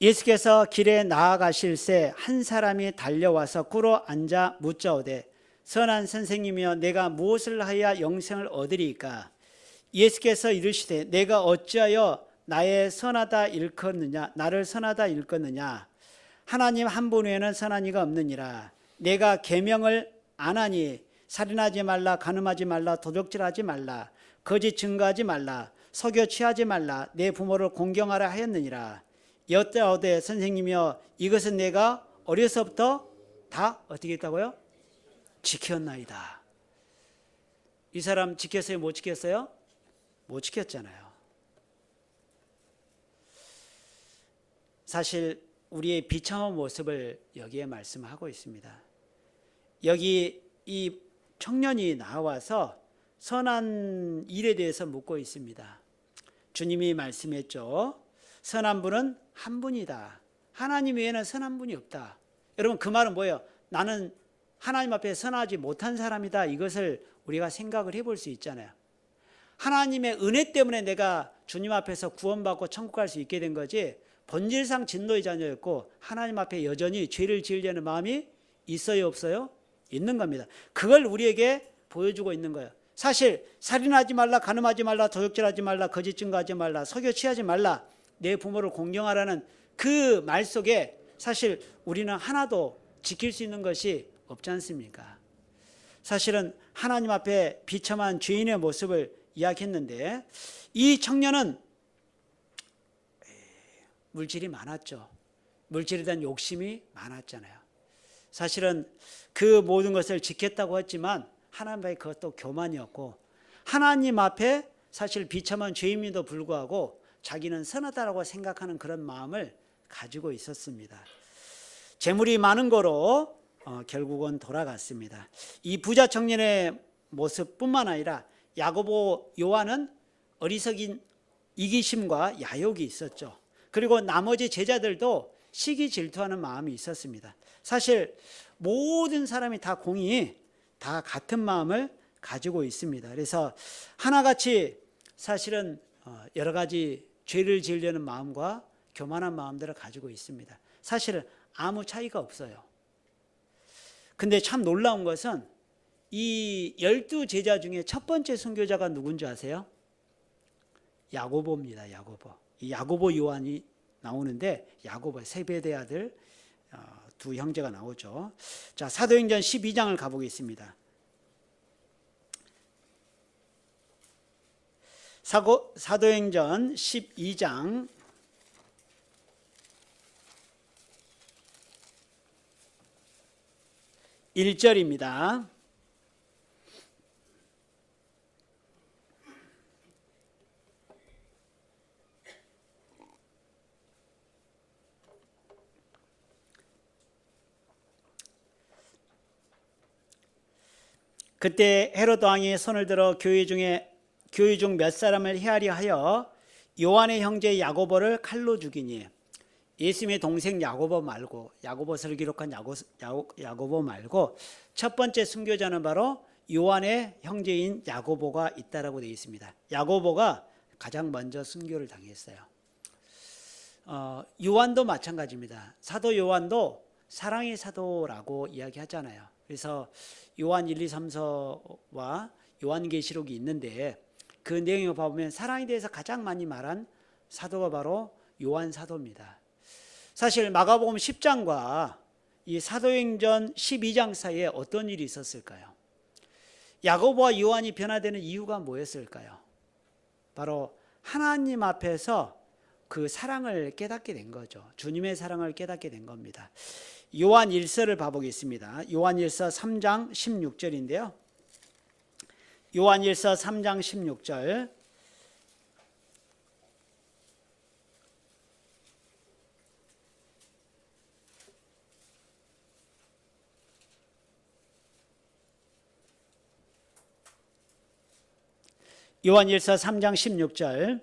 예수께서 길에 나아가실새 한 사람이 달려와서 꿇어 앉아 묻자오되 선한 선생님이여 내가 무엇을 하여야 영생을 얻으리이까? 예수께서 이르시되 내가 어찌하여 나를 선하다 일컫느냐? 하나님 한 분 외에는 선한 이가 없느니라. 내가 계명을 안 하니 살인하지 말라, 간음하지 말라, 도둑질하지 말라, 거짓 증거하지 말라, 속여 취하지 말라, 내 부모를 공경하라 하였느니라. 여짜오되 선생님이여 이것은 내가 어려서부터 다 어떻게 했다고요? 지켰나이다. 이 사람 지켰어요? 못 지켰어요? 못 지켰잖아요. 사실 우리의 비참한 모습을 여기에 말씀하고 있습니다. 여기 이 청년이 나와서 선한 일에 대해서 묻고 있습니다. 주님이 말씀했죠. 선한 분은 한 분이다. 하나님 외에는 선한 분이 없다. 여러분, 그 말은 뭐예요? 나는 하나님 앞에 선하지 못한 사람이다. 이것을 우리가 생각을 해볼 수 있잖아요. 하나님의 은혜 때문에 내가 주님 앞에서 구원받고 천국 갈 수 있게 된 거지, 본질상 진노의 자녀였고 하나님 앞에 여전히 죄를 지으려는 마음이 있어요, 없어요? 있는 겁니다. 그걸 우리에게 보여주고 있는 거예요. 사실 살인하지 말라, 간음하지 말라, 도둑질하지 말라, 거짓 증거하지 말라, 속여 취하지 말라, 내 부모를 공경하라는 그 말 속에 사실 우리는 하나도 지킬 수 있는 것이 없지 않습니까? 사실은 하나님 앞에 비참한 죄인의 모습을 이야기했는데, 이 청년은 물질이 많았죠. 물질에 대한 욕심이 많았잖아요. 사실은 그 모든 것을 지켰다고 했지만 하나님 앞에 그것도 교만이었고, 하나님 앞에 사실 비참한 죄인임에도 불구하고 자기는 선하다라고 생각하는 그런 마음을 가지고 있었습니다. 재물이 많은 거로 결국은 돌아갔습니다. 이 부자 청년의 모습뿐만 아니라 야고보, 요한은 어리석인 이기심과 야욕이 있었죠. 그리고 나머지 제자들도 시기 질투하는 마음이 있었습니다. 사실 모든 사람이 다 공이 다 같은 마음을 가지고 있습니다. 그래서 하나같이 사실은 여러 가지 죄를 지으려는 마음과 교만한 마음들을 가지고 있습니다. 사실은 아무 차이가 없어요. 근데 참 놀라운 것은 이 12제자 중에 첫 번째 순교자가 누군지 아세요? 야고보입니다. 야고보. 이 야고보 요한이 나오는데, 야고보 세베대 아들 두 형제가 나오죠. 자, 사도행전 12장을 가보겠습니다. 사도행전 12장 1절입니다. 그때 헤롯 왕이 손을 들어 교회 중 몇 사람을 헤아려 하여 요한의 형제 야고보를 칼로 죽이니 예수님의 동생 야고보 말고, 야고보서를 기록한 야고보 말고 첫 번째 순교자는 바로 요한의 형제인 야고보가 있다라고 되어 있습니다. 야고보가 가장 먼저 순교를 당했어요. 요한도 마찬가지입니다. 사도 요한도 사랑의 사도라고 이야기하잖아요. 그래서 요한 1, 2, 3서와 요한계시록이 있는데 그 내용을 보면 사랑에 대해서 가장 많이 말한 사도가 바로 요한 사도입니다. 사실 마가복음 10장과 이 사도행전 12장 사이에 어떤 일이 있었을까요? 야고보와 요한이 변화되는 이유가 뭐였을까요? 바로 하나님 앞에서 그 사랑을 깨닫게 된 거죠. 주님의 사랑을 깨닫게 된 겁니다. 요한 1서를 봐보겠습니다. 요한 1서 3장 16절인데요. 요한 1서 3장 16절. 요한 1서 3장 16절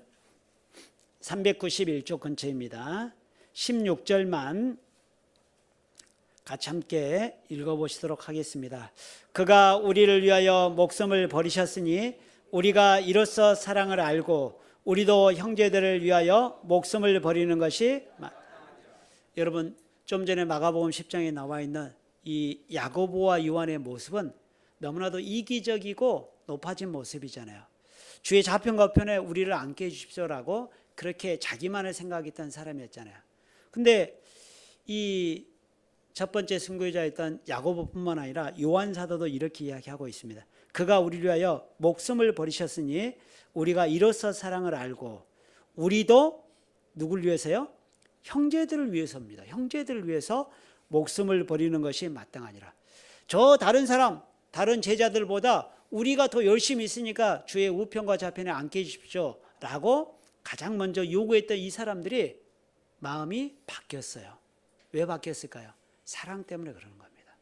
391쪽 근처입니다. 16절만 같이 함께 읽어보시도록 하겠습니다. 그가 우리를 위하여 목숨을 버리셨으니 우리가 이로써 사랑을 알고 우리도 형제들을 위하여 목숨을 버리는 것이 여러분 좀 전에 마가복음 10장에 나와 있는 이 야고보와 요한의 모습은 너무나도 이기적이고 높아진 모습이잖아요. 주의 좌편과 편에 우리를 앉게 해주십시오라고 그렇게 자기만을 생각했던 사람이었잖아요. 근데 이 첫 번째 순교자였던 야고보뿐만 아니라 요한 사도도 이렇게 이야기하고 있습니다. 그가 우리를 위하여 목숨을 버리셨으니 우리가 이로써 사랑을 알고 우리도 누굴 위해서요? 형제들을 위해서입니다. 형제들을 위해서 목숨을 버리는 것이 마땅하니라. 저 다른 사람, 다른 제자들보다 우리가 더 열심히 있으니까 주의 우편과 좌편에 앉게 해주십시오 라고 가장 먼저 요구했던 이 사람들이 마음이 바뀌었어요. 왜 바뀌었을까요? 사랑 때문에 그러는 겁니다.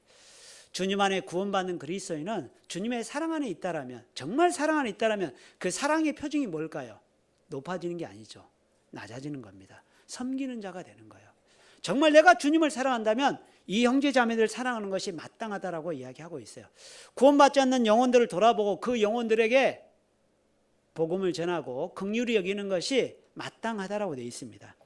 주님 안에 구원받는 그리스도인은 주님의 사랑 안에 있다라면, 정말 사랑 안에 있다라면 그 사랑의 표징이 뭘까요? 높아지는 게 아니죠. 낮아지는 겁니다. 섬기는 자가 되는 거예요. 정말 내가 주님을 사랑한다면 이 형제 자매들을 사랑하는 것이 마땅하다라고 이야기하고 있어요. 구원받지 않는 영혼들을 돌아보고 그 영혼들에게 복음을 전하고 긍휼히 여기는 것이 마땅하다라고 되어 있습니다.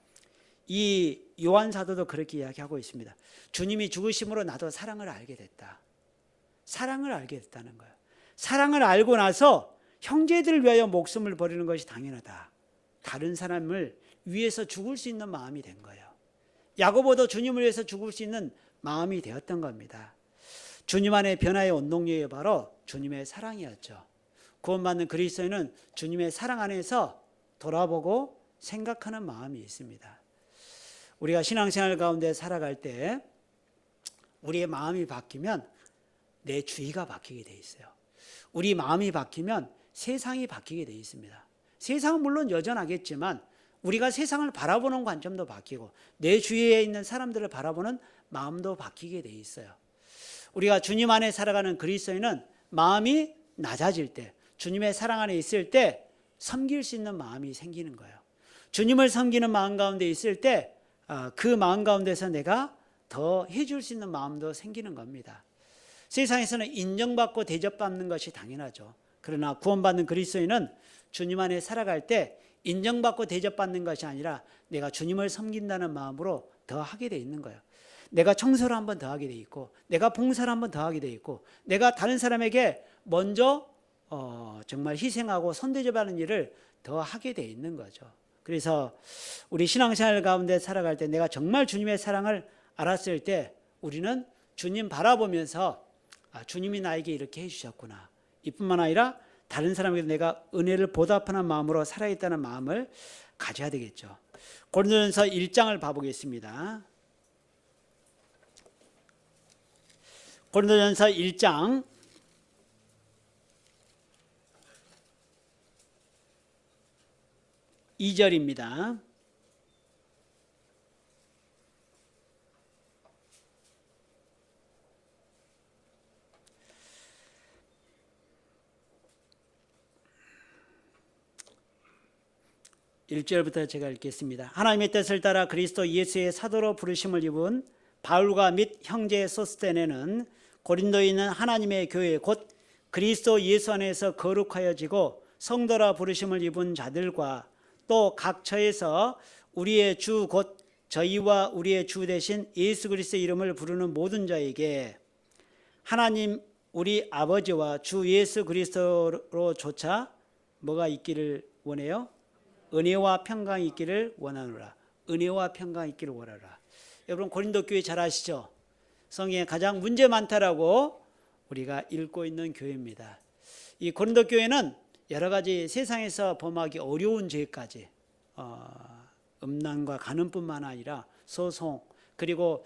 이 요한 사도도 그렇게 이야기하고 있습니다. 주님이 죽으심으로 나도 사랑을 알게 됐다. 사랑을 알게 됐다는 거예요. 사랑을 알고 나서 형제들을 위하여 목숨을 버리는 것이 당연하다. 다른 사람을 위해서 죽을 수 있는 마음이 된 거예요. 야고보도 주님을 위해서 죽을 수 있는 마음이 되었던 겁니다. 주님 안에 변화의 원동력이 바로 주님의 사랑이었죠. 구원받는 그리스도인은 주님의 사랑 안에서 돌아보고 생각하는 마음이 있습니다. 우리가 신앙생활 가운데 살아갈 때 우리의 마음이 바뀌면 내 주위가 바뀌게 돼 있어요. 우리 마음이 바뀌면 세상이 바뀌게 돼 있습니다. 세상은 물론 여전하겠지만 우리가 세상을 바라보는 관점도 바뀌고 내 주위에 있는 사람들을 바라보는 마음도 바뀌게 돼 있어요. 우리가 주님 안에 살아가는 그리스도인은 마음이 낮아질 때, 주님의 사랑 안에 있을 때 섬길 수 있는 마음이 생기는 거예요. 주님을 섬기는 마음 가운데 있을 때 그 마음 가운데서 내가 더 해줄 수 있는 마음도 생기는 겁니다. 세상에서는 인정받고 대접받는 것이 당연하죠. 그러나 구원받는 그리스도인은 주님 안에 살아갈 때 인정받고 대접받는 것이 아니라 내가 주님을 섬긴다는 마음으로 더 하게 돼 있는 거예요. 내가 청소를 한 번 더 하게 돼 있고, 내가 봉사를 한 번 더 하게 돼 있고, 내가 다른 사람에게 먼저 정말 희생하고 손대접하는 일을 더 하게 돼 있는 거죠. 그래서 우리 신앙생활 가운데 살아갈 때 내가 정말 주님의 사랑을 알았을 때 우리는 주님 바라보면서 주님이 나에게 이렇게 해주셨구나. 이뿐만 아니라 다른 사람에게 내가 은혜를 보답하는 마음으로 살아있다는 마음을 가져야 되겠죠. 고린도전서 1장을 봐보겠습니다. 고린도전서 1장 2절입니다. 1절부터 제가 읽겠습니다. 하나님의 뜻을 따라 그리스도 예수의 사도로 부르심을 입은 바울과 및 형제 소스테네는 고린도에 있는 하나님의 교회 곧 그리스도 예수 안에서 거룩하여지고 성도라 부르심을 입은 자들과 또 각 처에서 우리의 주 곧 저희와 우리의 주 대신 예수 그리스도의 이름을 부르는 모든 자에게 하나님 우리 아버지와 주 예수 그리스도로조차 뭐가 있기를 원해요? 은혜와 평강이 있기를 원하노라. 은혜와 평강이 있기를 원하노라. 여러분 고린도 교회 잘 아시죠? 성경에 가장 문제 많다라고 우리가 읽고 있는 교회입니다. 이 고린도 교회는 여러 가지 세상에서 범하기 어려운 죄까지 음란과 간음뿐만 아니라 소송 그리고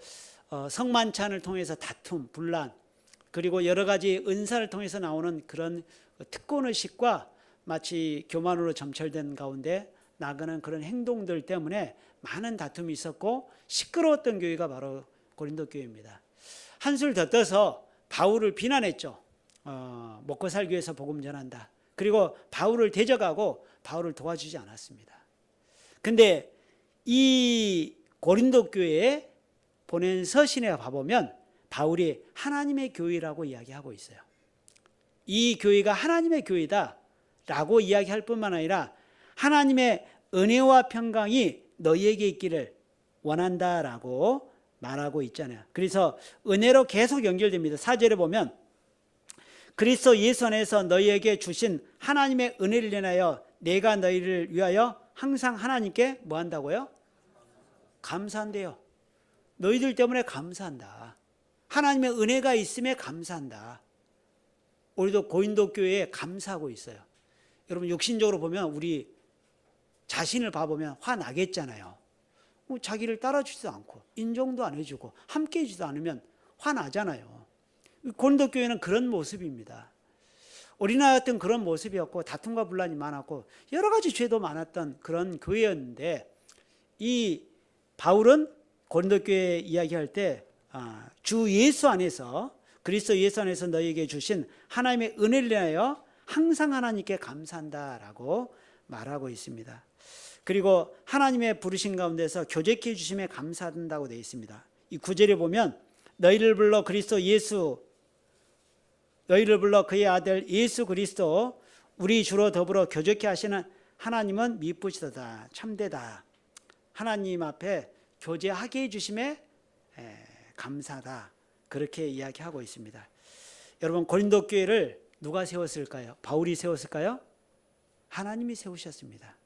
성만찬을 통해서 다툼, 분란 그리고 여러 가지 은사를 통해서 나오는 그런 특권의식과 마치 교만으로 점철된 가운데 나가는 그런 행동들 때문에 많은 다툼이 있었고 시끄러웠던 교회가 바로 고린도 교회입니다. 한술 더 떠서 바울을 비난했죠. 먹고 살기 위해서 복음 전한다. 그리고 바울을 대적하고 바울을 도와주지 않았습니다. 근데 이 고린도 교회에 보낸 서신에 봐보면 바울이 하나님의 교회라고 이야기하고 있어요. 이 교회가 하나님의 교회다라고 이야기할 뿐만 아니라 하나님의 은혜와 평강이 너희에게 있기를 원한다라고 말하고 있잖아요. 그래서 은혜로 계속 연결됩니다. 4절에 보면 그리스도 예수 안에서 너희에게 주신 하나님의 은혜를 인하여 내가 너희를 위하여 항상 하나님께 뭐 한다고요? 감사한대요. 너희들 때문에 감사한다. 하나님의 은혜가 있음에 감사한다. 우리도 고린도 교회에 감사하고 있어요. 여러분 육신적으로 보면 우리 자신을 봐보면 화나겠잖아요. 자기를 따라주지도 않고 인정도 안 해주고 함께 해주지도 않으면 화나잖아요. 고린도 교회는 그런 모습입니다. 우리나라 같은 그런 모습이었고 다툼과 분란이 많았고 여러 가지 죄도 많았던 그런 교회였는데 이 바울은 고린도 교회 이야기할 때 주 예수 안에서 그리스도 예수 안에서 너희에게 주신 하나님의 은혜를 위하여 항상 하나님께 감사한다라고 말하고 있습니다. 그리고 하나님의 부르신 가운데서 교제케 해주심에 감사한다고 되어 있습니다. 이 9절에 보면 너희를 불러 그의 아들 예수 그리스도 우리 주로 더불어 교제케 하시는 하나님은 미쁘시도다 참되다. 하나님 앞에 교제하게 해주심에 감사다. 그렇게 이야기하고 있습니다. 여러분 고린도 교회를 누가 세웠을까요? 바울이 세웠을까요? 하나님이 세우셨습니다.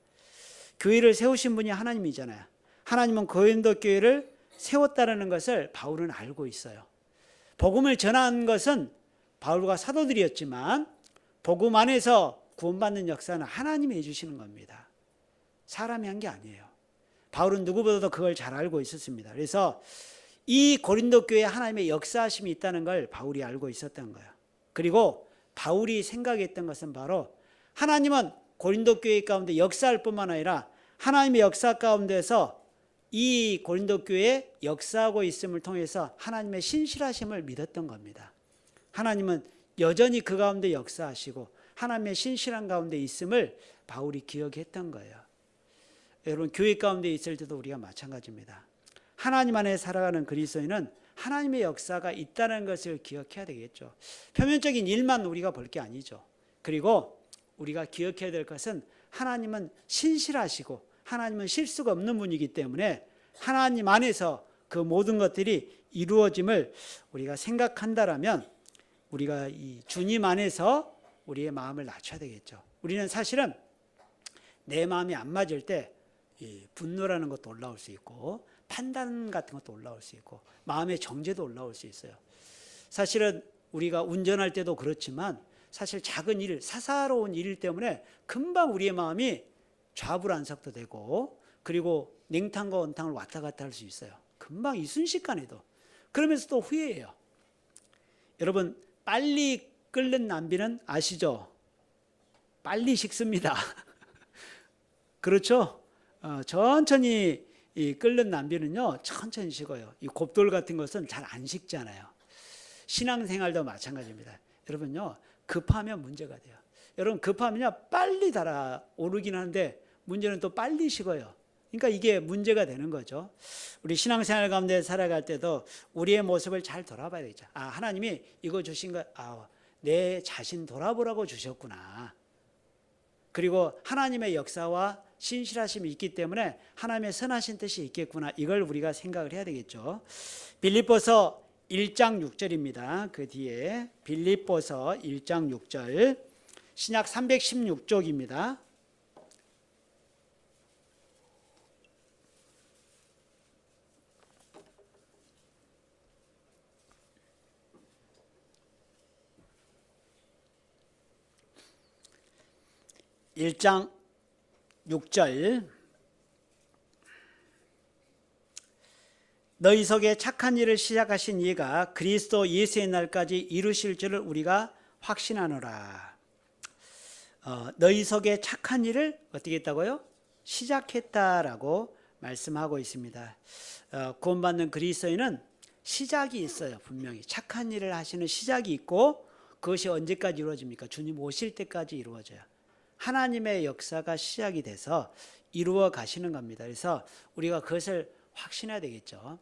교회를 세우신 분이 하나님이잖아요. 하나님은 고린도 교회를 세웠다는 것을 바울은 알고 있어요. 복음을 전한 것은 바울과 사도들이었지만 복음 안에서 구원받는 역사는 하나님이 해주시는 겁니다. 사람이 한 게 아니에요. 바울은 누구보다도 그걸 잘 알고 있었습니다. 그래서 이 고린도 교회에 하나님의 역사하심이 있다는 걸 바울이 알고 있었던 거예요. 그리고 바울이 생각했던 것은 바로 하나님은 고린도 교회 가운데 역사할 뿐만 아니라 하나님의 역사 가운데서 이 고린도 교회에 역사하고 있음을 통해서 하나님의 신실하심을 믿었던 겁니다. 하나님은 여전히 그 가운데 역사하시고 하나님의 신실한 가운데 있음을 바울이 기억했던 거예요. 여러분 교회 가운데 있을 때도 우리가 마찬가지입니다. 하나님 안에 살아가는 그리스도인은 하나님의 역사가 있다는 것을 기억해야 되겠죠. 표면적인 일만 우리가 볼 게 아니죠. 그리고 우리가 기억해야 될 것은 하나님은 신실하시고 하나님은 실수가 없는 분이기 때문에 하나님 안에서 그 모든 것들이 이루어짐을 우리가 생각한다라면 우리가 이 주님 안에서 우리의 마음을 낮춰야 되겠죠. 우리는 사실은 내 마음이 안 맞을 때 분노라는 것도 올라올 수 있고 판단 같은 것도 올라올 수 있고 마음의 정죄도 올라올 수 있어요. 사실은 우리가 운전할 때도 그렇지만 사실 작은 일, 사사로운 일 때문에 금방 우리의 마음이 좌불안석도 되고 그리고 냉탕과 온탕을 왔다 갔다 할 수 있어요. 금방 이 순식간에도. 그러면서 또 후회해요. 여러분 빨리 끓는 남비는 아시죠? 빨리 식습니다. 그렇죠? 천천히 이 끓는 남비는요 천천히 식어요. 이 곱돌 같은 것은 잘 안 식잖아요. 신앙생활도 마찬가지입니다. 여러분요 급하면 문제가 돼요. 여러분 급하면요 빨리 달아오르긴 하는데 문제는 또 빨리 식어요. 그러니까 이게 문제가 되는 거죠. 우리 신앙생활 가운데 살아갈 때도 우리의 모습을 잘 돌아봐야 되죠. 아, 하나님이 이거 주신 거, 내 자신 돌아보라고 주셨구나. 그리고 하나님의 역사와 신실하심이 있기 때문에 하나님의 선하신 뜻이 있겠구나. 이걸 우리가 생각을 해야 되겠죠. 빌립보서 1장 6절입니다. 그 뒤에 빌립보서 1장 6절, 신약 316쪽입니다. 일장 6절, 너희 속에 착한 일을 시작하신 이가 그리스도 예수의 날까지 이루실 줄을 우리가 확신하노라. 너희 속에 착한 일을 어떻게 했다고요? 시작했다라고 말씀하고 있습니다. 구원받는 그리스도인은 시작이 있어요. 분명히 착한 일을 하시는 시작이 있고, 그것이 언제까지 이루어집니까? 주님 오실 때까지 이루어져요. 하나님의 역사가 시작이 돼서 이루어 가시는 겁니다. 그래서 우리가 그것을 확신해야 되겠죠.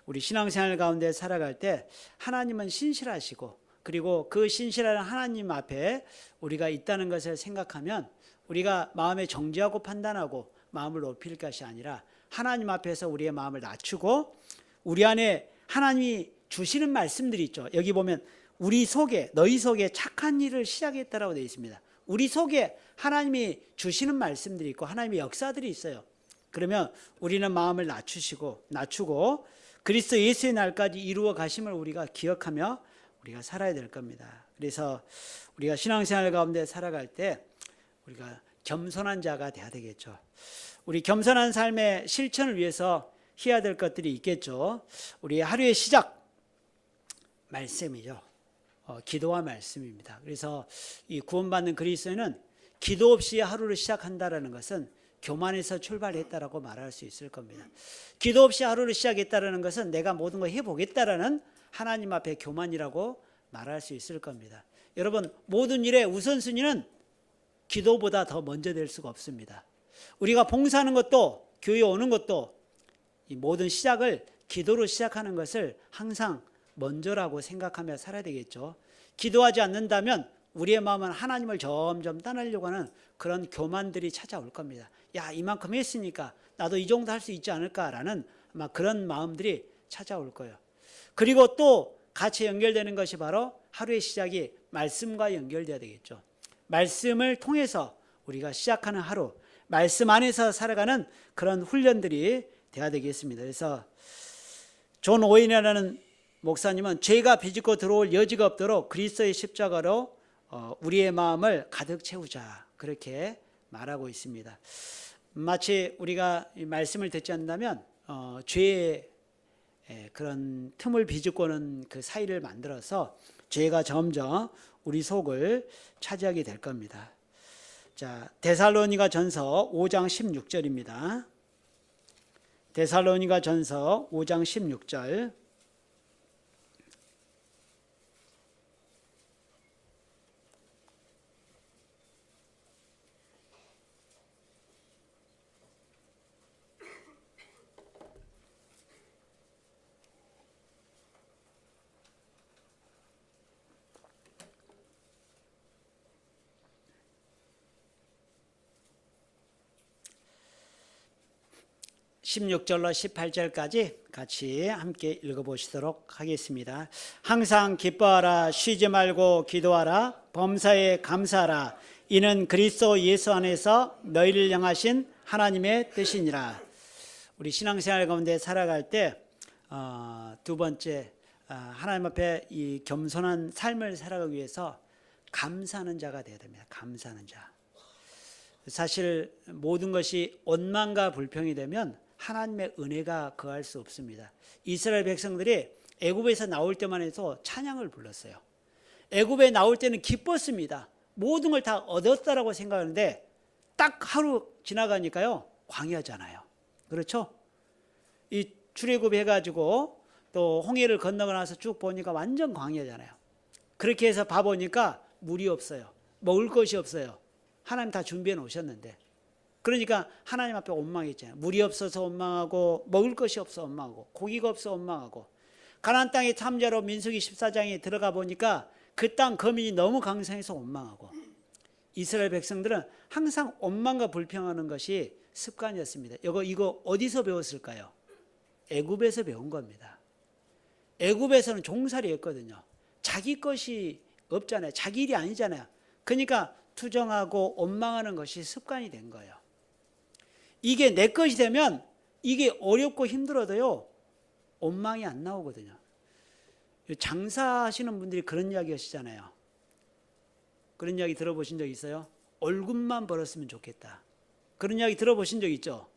우리 신앙생활 가운데 살아갈 때 하나님은 신실하시고, 그리고 그 신실한 하나님 앞에 우리가 있다는 것을 생각하면 우리가 마음에 정죄하고 판단하고 마음을 높일 것이 아니라 하나님 앞에서 우리의 마음을 낮추고, 우리 안에 하나님이 주시는 말씀들이 있죠. 여기 보면 우리 속에, 너희 속에 착한 일을 시작했다라고 되어 있습니다. 우리 속에 하나님이 주시는 말씀들이 있고 하나님의 역사들이 있어요. 그러면 우리는 마음을 낮추고 그리스도 예수의 날까지 이루어 가심을 우리가 기억하며 우리가 살아야 될 겁니다. 그래서 우리가 신앙생활 가운데 살아갈 때 우리가 겸손한 자가 돼야 되겠죠. 우리 겸손한 삶의 실천을 위해서 해야 될 것들이 있겠죠. 우리 하루의 시작, 말씀이죠. 기도와 말씀입니다. 그래서 이 구원받는 그리스도인은 기도 없이 하루를 시작한다라는 것은 교만에서 출발했다라고 말할 수 있을 겁니다. 기도 없이 하루를 시작했다라는 것은 내가 모든 걸 해보겠다라는 하나님 앞에 교만이라고 말할 수 있을 겁니다. 여러분, 모든 일의 우선순위는 기도보다 더 먼저 될 수가 없습니다. 우리가 봉사하는 것도, 교회 오는 것도, 이 모든 시작을 기도로 시작하는 것을 항상 먼저라고 생각하며 살아야 되겠죠. 기도하지 않는다면 우리의 마음은 하나님을 점점 떠나려고 하는 그런 교만들이 찾아올 겁니다. 야, 이만큼 했으니까 나도 이 정도 할 수 있지 않을까라는 아마 그런 마음들이 찾아올 거예요. 그리고 또 같이 연결되는 것이 바로 하루의 시작이 말씀과 연결돼야 되겠죠. 말씀을 통해서 우리가 시작하는 하루, 말씀 안에서 살아가는 그런 훈련들이 돼야 되겠습니다. 그래서 존 오웬이라는 목사님은 죄가 비집고 들어올 여지가 없도록 그리스도의 십자가로 우리의 마음을 가득 채우자, 그렇게 말하고 있습니다. 마치 우리가 이 말씀을 듣지 않는다면 죄의 그런 틈을 비집고는 그 사이를 만들어서 죄가 점점 우리 속을 차지하게 될 겁니다. 자, 데살로니가 전서 5장 16절입니다. 데살로니가 전서 5장 16절. (16절로) (18절까지) 같이 함께 읽어보시도록 하겠습니다. 항상 기뻐하라, 쉬지 말고 기도하라, 범사에 감사하라. 이는 그리스도 예수 안에서 너희를 향하신 하나님의 뜻이니라. 우리 신앙생활 가운데 살아갈 때 두 번째, 하나님 앞에 이 겸손한 삶을 살아가기 위해서 감사하는 자가 되어야 됩니다. 감사하는 자. 사실 모든 것이 원망과 불평이 되면 하나님의 은혜가 거할 수 없습니다. 이스라엘 백성들이 애굽에서 나올 때만 해도 찬양을 불렀어요. 애굽에 나올 때는 기뻤습니다. 모든 걸 다 얻었다라고 생각하는데 딱 하루 지나가니까요, 광야잖아요. 그렇죠? 이 출애굽해가지고 또 홍해를 건너고 나서 쭉 보니까 완전 광야잖아요. 그렇게 해서 봐보니까 물이 없어요. 먹을 것이 없어요. 하나님 다 준비해 놓으셨는데. 그러니까 하나님 앞에 원망했잖아요. 물이 없어서 원망하고 먹을 것이 없어 원망하고 고기가 없어 원망하고 가나안 땅의 탐자로 민수기 14장에 들어가 보니까 그 땅 거민이 너무 강성해서 원망하고 이스라엘 백성들은 항상 원망과 불평하는 것이 습관이었습니다. 이거 어디서 배웠을까요? 애굽에서 배운 겁니다. 애굽에서는 종살이 했거든요. 자기 것이 없잖아요. 자기 일이 아니잖아요. 그러니까 투정하고 원망하는 것이 습관이 된 거예요. 이게 내 것이 되면 이게 어렵고 힘들어도요 원망이 안 나오거든요. 장사하시는 분들이 그런 이야기 하시잖아요. 그런 이야기 들어보신 적 있어요? 얼굴만 벌었으면 좋겠다. 그런 이야기 들어보신 적 있죠?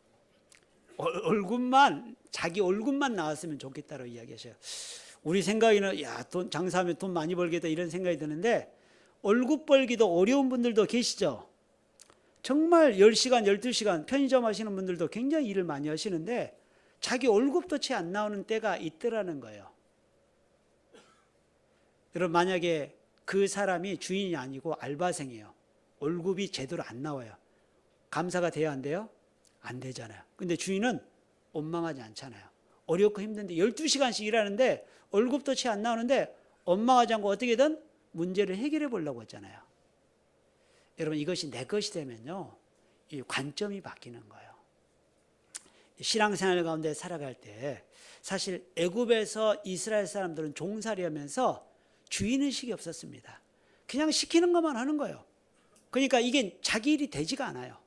자기 얼굴만 나왔으면 좋겠다라고 이야기하셔요. 우리 생각에는 장사하면 돈 많이 벌겠다 이런 생각이 드는데 얼굴 벌기도 어려운 분들도 계시죠. 정말 10시간, 12시간 편의점 하시는 분들도 굉장히 일을 많이 하시는데 자기 월급도 채 안 나오는 때가 있더라는 거예요. 여러분 만약에 그 사람이 주인이 아니고 알바생이에요. 월급이 제대로 안 나와요. 감사가 돼야 안 돼요? 안 되잖아요. 근데 주인은 원망하지 않잖아요. 어렵고 힘든데 12시간씩 일하는데 월급도 채 안 나오는데 원망하지 않고 어떻게든 문제를 해결해 보려고 했잖아요. 여러분 이것이 내 것이 되면요 이 관점이 바뀌는 거예요. 신앙생활 가운데 살아갈 때 사실 애굽에서 이스라엘 사람들은 종살이하면서 주인의식이 없었습니다. 그냥 시키는 것만 하는 거예요. 그러니까 이게 자기 일이 되지가 않아요.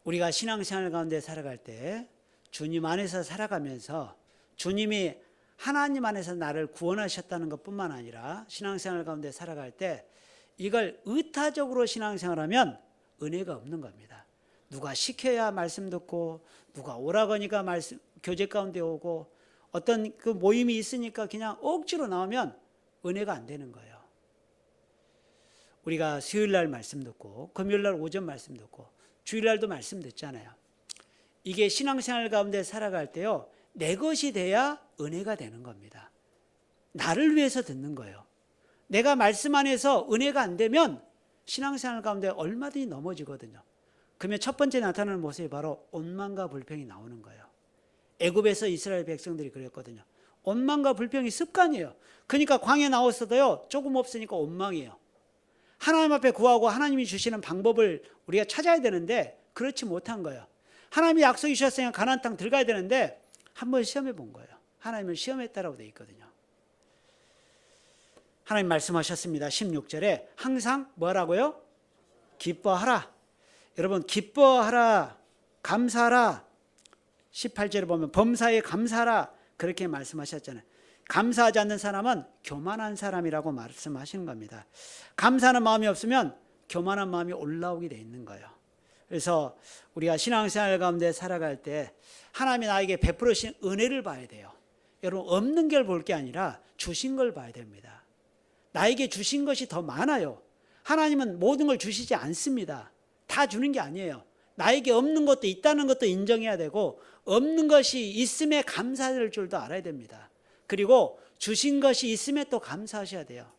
우리가 신앙생활 가운데 살아갈 때 주님 안에서 살아가면서 주님이 하나님 안에서 나를 구원하셨다는 것뿐만 아니라 신앙생활 가운데 살아갈 때 이걸 의타적으로 신앙생활하면 은혜가 없는 겁니다. 누가 시켜야 말씀 듣고 누가 오라고 하니까 교제 가운데 오고 어떤 그 모임이 있으니까 그냥 억지로 나오면 은혜가 안 되는 거예요. 우리가 수요일 날 말씀 듣고 금요일 날 오전 말씀 듣고 주일 날도 말씀 듣잖아요. 이게 신앙생활 가운데 살아갈 때요 내 것이 돼야 은혜가 되는 겁니다. 나를 위해서 듣는 거예요. 내가 말씀 안에서 은혜가 안 되면 신앙생활 가운데 얼마든지 넘어지거든요. 그러면 첫 번째 나타나는 모습이 바로 원망과 불평이 나오는 거예요. 애굽에서 이스라엘 백성들이 그랬거든요. 원망과 불평이 습관이에요. 그러니까 광야에 나왔어도요 조금 없으니까 원망이에요. 하나님 앞에 구하고 하나님이 주시는 방법을 우리가 찾아야 되는데 그렇지 못한 거예요. 하나님이 약속해 주셨으니까 가나안 땅 들어가야 되는데 한번 시험해 본 거예요. 하나님을 시험했다라고 되어 있거든요. 하나님 말씀하셨습니다. 16절에 항상 뭐라고요? 기뻐하라. 여러분 기뻐하라, 감사하라. 18절에 보면 범사에 감사하라 그렇게 말씀하셨잖아요. 감사하지 않는 사람은 교만한 사람이라고 말씀하시는 겁니다. 감사하는 마음이 없으면 교만한 마음이 올라오게 돼 있는 거예요. 그래서 우리가 신앙생활 가운데 살아갈 때 하나님이 나에게 베풀으신 은혜를 봐야 돼요. 여러분 없는 걸 볼 게 아니라 주신 걸 봐야 됩니다. 나에게 주신 것이 더 많아요. 하나님은 모든 걸 주시지 않습니다. 다 주는 게 아니에요. 나에게 없는 것도 있다는 것도 인정해야 되고 없는 것이 있음에 감사할 줄도 알아야 됩니다. 그리고 주신 것이 있음에 또 감사하셔야 돼요.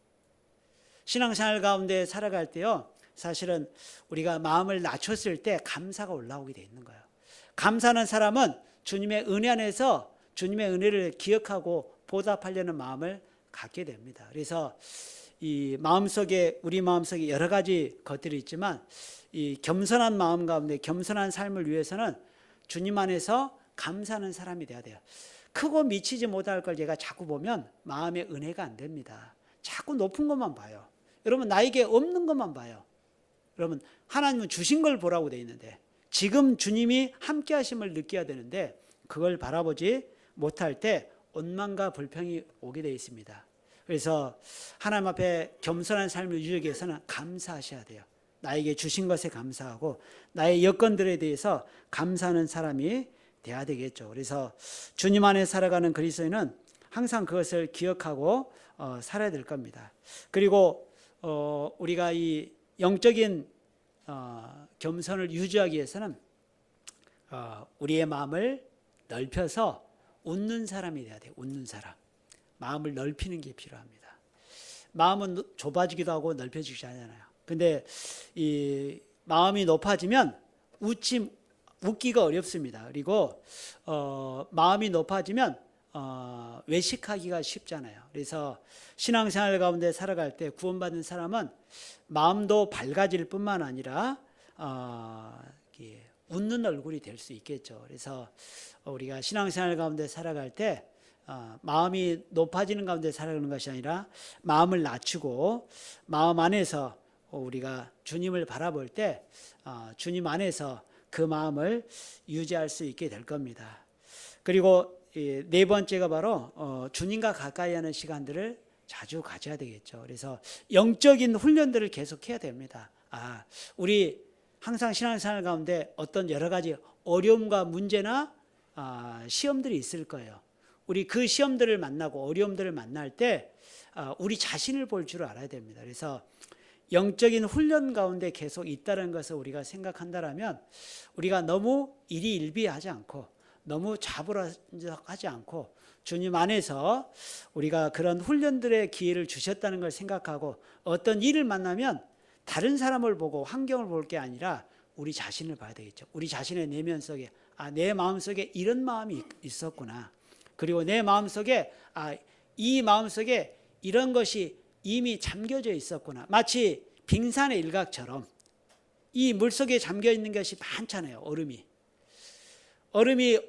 신앙생활 가운데 살아갈 때요 사실은 우리가 마음을 낮췄을 때 감사가 올라오게 돼 있는 거예요. 감사하는 사람은 주님의 은혜 안에서 주님의 은혜를 기억하고 보답하려는 마음을 갖게 됩니다. 그래서 이 마음속에 우리 마음속에 여러 가지 것들이 있지만 이 겸손한 마음 가운데 겸손한 삶을 위해서는 주님 안에서 감사하는 사람이 돼야 돼요. 크고 미치지 못할 걸 제가 자꾸 보면 마음의 은혜가 안 됩니다. 자꾸 높은 것만 봐요. 여러분 나에게 없는 것만 봐요. 여러분 하나님은 주신 걸 보라고 되어 있는데 지금 주님이 함께 하심을 느껴야 되는데 그걸 바라보지 못할 때 원망과 불평이 오게 되어 있습니다. 그래서 하나님 앞에 겸손한 삶을 유지하기 위해서는 감사하셔야 돼요. 나에게 주신 것에 감사하고 나의 여건들에 대해서 감사하는 사람이 돼야 되겠죠. 그래서 주님 안에 살아가는 그리스도인은 항상 그것을 기억하고 살아야 될 겁니다. 그리고 우리가 이 영적인 겸손을 유지하기 위해서는 우리의 마음을 넓혀서 웃는 사람이 돼야 돼요. 웃는 사람. 마음을 넓히는 게 필요합니다. 마음은 좁아지기도 하고 넓혀지지 않잖아요. 근데 이 마음이 높아지면 웃기가 어렵습니다. 그리고 마음이 높아지면 외식하기가 쉽잖아요. 그래서 신앙생활 가운데 살아갈 때 구원받은 사람은 마음도 밝아질 뿐만 아니라 웃는 얼굴이 될 수 있겠죠. 그래서 우리가 신앙생활 가운데 살아갈 때 마음이 높아지는 가운데 살아가는 것이 아니라 마음을 낮추고 마음 안에서 우리가 주님을 바라볼 때 주님 안에서 그 마음을 유지할 수 있게 될 겁니다. 그리고 네 번째가 바로 주님과 가까이 하는 시간들을 자주 가져야 되겠죠. 그래서 영적인 훈련들을 계속해야 됩니다. 우리 항상 신앙생활 가운데 어떤 여러 가지 어려움과 문제나 시험들이 있을 거예요. 우리 그 시험들을 만나고 어려움들을 만날 때 우리 자신을 볼 줄 알아야 됩니다. 그래서 영적인 훈련 가운데 계속 있다는 것을 우리가 생각한다면 우리가 너무 일희일비하지 않고 너무 자불하지 않고 주님 안에서 우리가 그런 훈련들의 기회를 주셨다는 걸 생각하고 어떤 일을 만나면 다른 사람을 보고 환경을 볼 게 아니라 우리 자신을 봐야 되겠죠. 우리 자신의 내면 속에 내 마음속에 이런 마음이 있었구나. 그리고 내 마음속에 이 마음속에 이런 것이 이미 잠겨져 있었구나. 마치 빙산의 일각처럼 이 물속에 잠겨 있는 것이 많잖아요. 얼음이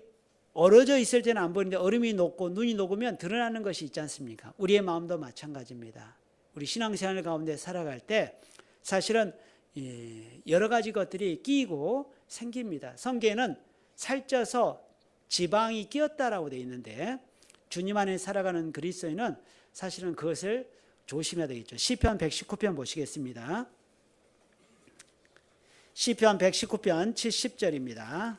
얼어져 있을 때는 안 보이는데 얼음이 녹고 눈이 녹으면 드러나는 것이 있지 않습니까? 우리의 마음도 마찬가지입니다. 우리 신앙생활 가운데 살아갈 때 사실은 여러 가지 것들이 끼고 생깁니다. 성경에는 살쪄서 지방이 끼었다라고 되어 있는데 주님 안에 살아가는 그리스도인은 사실은 그것을 조심해야 되겠죠. 시편 119편 보시겠습니다. 시편 119편 70절입니다.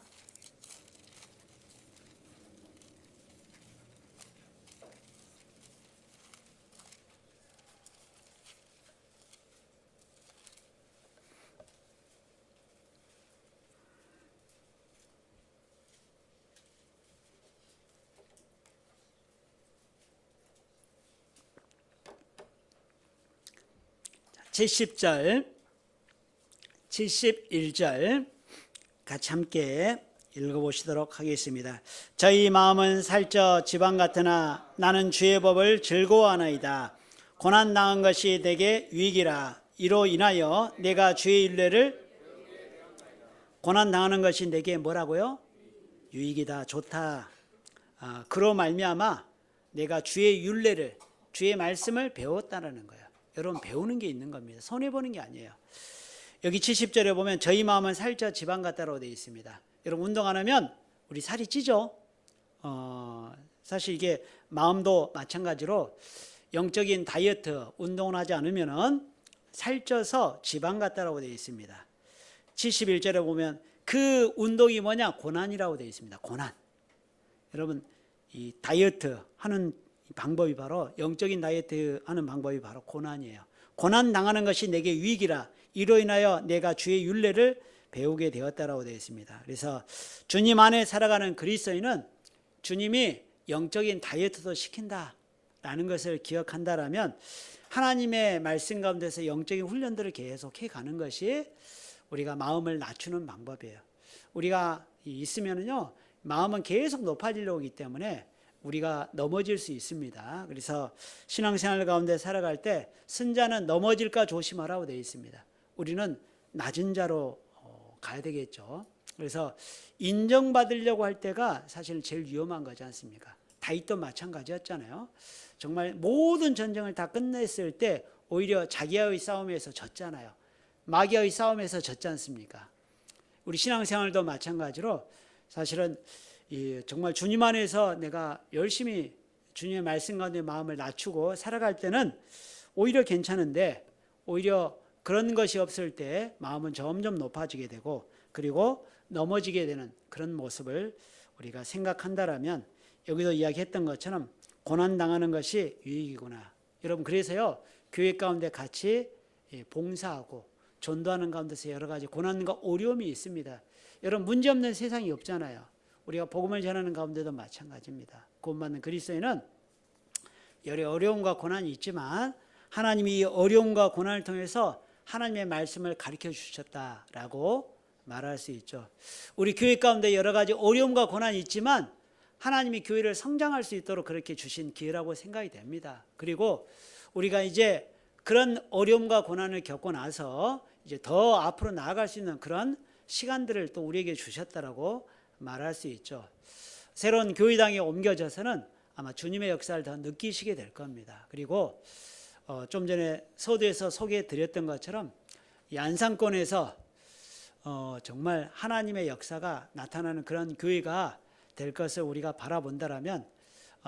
(70절) 71절 같이 함께 읽어보시도록 하겠습니다. 저희 마음은 살쪄 지방 같으나 나는 주의 법을 즐거워하나이다. 고난당한 것이 내게 유익이라. 이로 인하여 내가 주의 율례를 고난당하는 것이 내게 뭐라고요? 유익이다, 좋다. 그로 말미암아 내가 주의 율례를, 주의 말씀을 배웠다라는 거예요. 여러분, 배우는 게 있는 겁니다. 손해보는 게 아니에요. 여기 70절에 보면 저희 마음은 살쪄 지방 같다라고 되어 있습니다. 여러분, 운동 안 하면 우리 살이 찌죠. 사실 이게 마음도 마찬가지로 영적인 다이어트, 운동을 하지 않으면 살쪄서 지방 같다라고 되어 있습니다. 71절에 보면 그 운동이 뭐냐? 고난이라고 되어 있습니다. 고난. 여러분, 이 다이어트 하는 방법이 바로, 영적인 다이어트 하는 방법이 바로 고난이에요. 고난 당하는 것이 내게 유익이라. 이로 인하여 내가 주의 율례를 배우게 되었다라고 되어 있습니다. 그래서 주님 안에 살아가는 그리스도인은 주님이 영적인 다이어트도 시킨다라는 것을 기억한다라면 하나님의 말씀 가운데서 영적인 훈련들을 계속 해가는 것이 우리가 마음을 낮추는 방법이에요. 우리가 있으면은요, 마음은 계속 높아지려고 하기 때문에 우리가 넘어질 수 있습니다. 그래서 신앙생활 가운데 살아갈 때 승자는 넘어질까 조심하라고 되어 있습니다. 우리는 낮은 자로 가야 되겠죠. 그래서 인정받으려고 할 때가 사실 제일 위험한 거지 않습니까? 다윗도 마찬가지였잖아요. 정말 모든 전쟁을 다 끝냈을 때 오히려 자기와의 싸움에서 졌잖아요. 마귀와의 싸움에서 졌지 않습니까? 우리 신앙생활도 마찬가지로 사실은 정말 주님 안에서 내가 열심히 주님의 말씀 가운데 마음을 낮추고 살아갈 때는 오히려 괜찮은데, 오히려 그런 것이 없을 때 마음은 점점 높아지게 되고 그리고 넘어지게 되는 그런 모습을 우리가 생각한다라면 여기도 이야기했던 것처럼 고난당하는 것이 유익이구나. 여러분, 그래서요, 교회 가운데 같이 봉사하고 전도하는 가운데서 여러 가지 고난과 어려움이 있습니다. 여러분, 문제없는 세상이 없잖아요. 우리가 복음을 전하는 가운데도 마찬가지입니다. 구원받는 그리스도인은 여러 어려움과 고난이 있지만 하나님이 이 어려움과 고난을 통해서 하나님의 말씀을 가르쳐 주셨다라고 말할 수 있죠. 우리 교회 가운데 여러 가지 어려움과 고난이 있지만 하나님이 교회를 성장할 수 있도록 그렇게 주신 기회라고 생각이 됩니다. 그리고 우리가 이제 그런 어려움과 고난을 겪고 나서 이제 더 앞으로 나아갈 수 있는 그런 시간들을 또 우리에게 주셨다라고 말할 수 있죠. 새로운 교회당에 옮겨져서는 아마 주님의 역사를 더 느끼시게 될 겁니다. 그리고 좀 전에 서두에서 소개해 드렸던 것처럼 이 안산권에서 정말 하나님의 역사가 나타나는 그런 교회가 될 것을 우리가 바라본다라면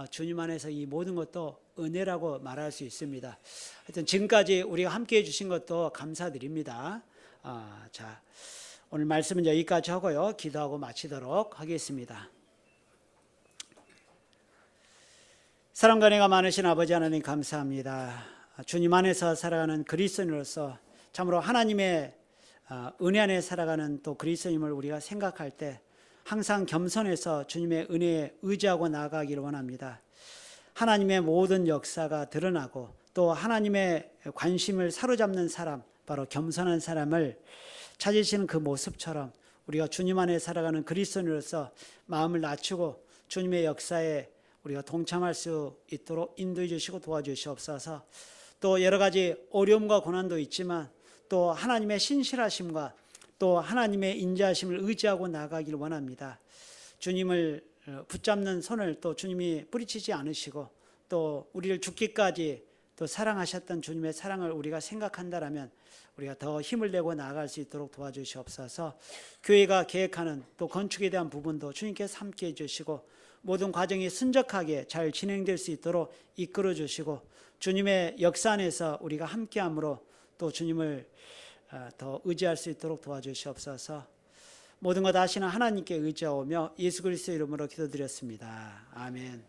주님 안에서 이 모든 것도 은혜라고 말할 수 있습니다. 하여튼 지금까지 우리가 함께 해주신 것도 감사드립니다. 자, 오늘 말씀은 여기까지 하고요. 기도하고 마치도록 하겠습니다. 사랑과 은혜가 많으신 아버지 하나님 감사합니다. 주님 안에서 살아가는 그리스도인으로서 참으로 하나님의 은혜 안에 살아가는 또 그리스도인을 우리가 생각할 때 항상 겸손해서 주님의 은혜에 의지하고 나아가기를 원합니다. 하나님의 모든 역사가 드러나고 또 하나님의 관심을 사로잡는 사람, 바로 겸손한 사람을 찾으시는 그 모습처럼 우리가 주님 안에 살아가는 그리스도인으로서 마음을 낮추고 주님의 역사에 우리가 동참할 수 있도록 인도해 주시고 도와주시옵소서. 또 여러 가지 어려움과 고난도 있지만 또 하나님의 신실하심과 또 하나님의 인자하심을 의지하고 나아가기를 원합니다. 주님을 붙잡는 손을 또 주님이 뿌리치지 않으시고 또 우리를 죽기까지 또 사랑하셨던 주님의 사랑을 우리가 생각한다라면 우리가 더 힘을 내고 나아갈 수 있도록 도와주시옵소서. 교회가 계획하는 또 건축에 대한 부분도 주님께서 함께 해주시고 모든 과정이 순적하게 잘 진행될 수 있도록 이끌어 주시고 주님의 역사 안에서 우리가 함께함으로 또 주님을 더 의지할 수 있도록 도와주시옵소서. 모든 것 아시는 하나님께 의지하오며 예수 그리스도 이름으로 기도드렸습니다. 아멘.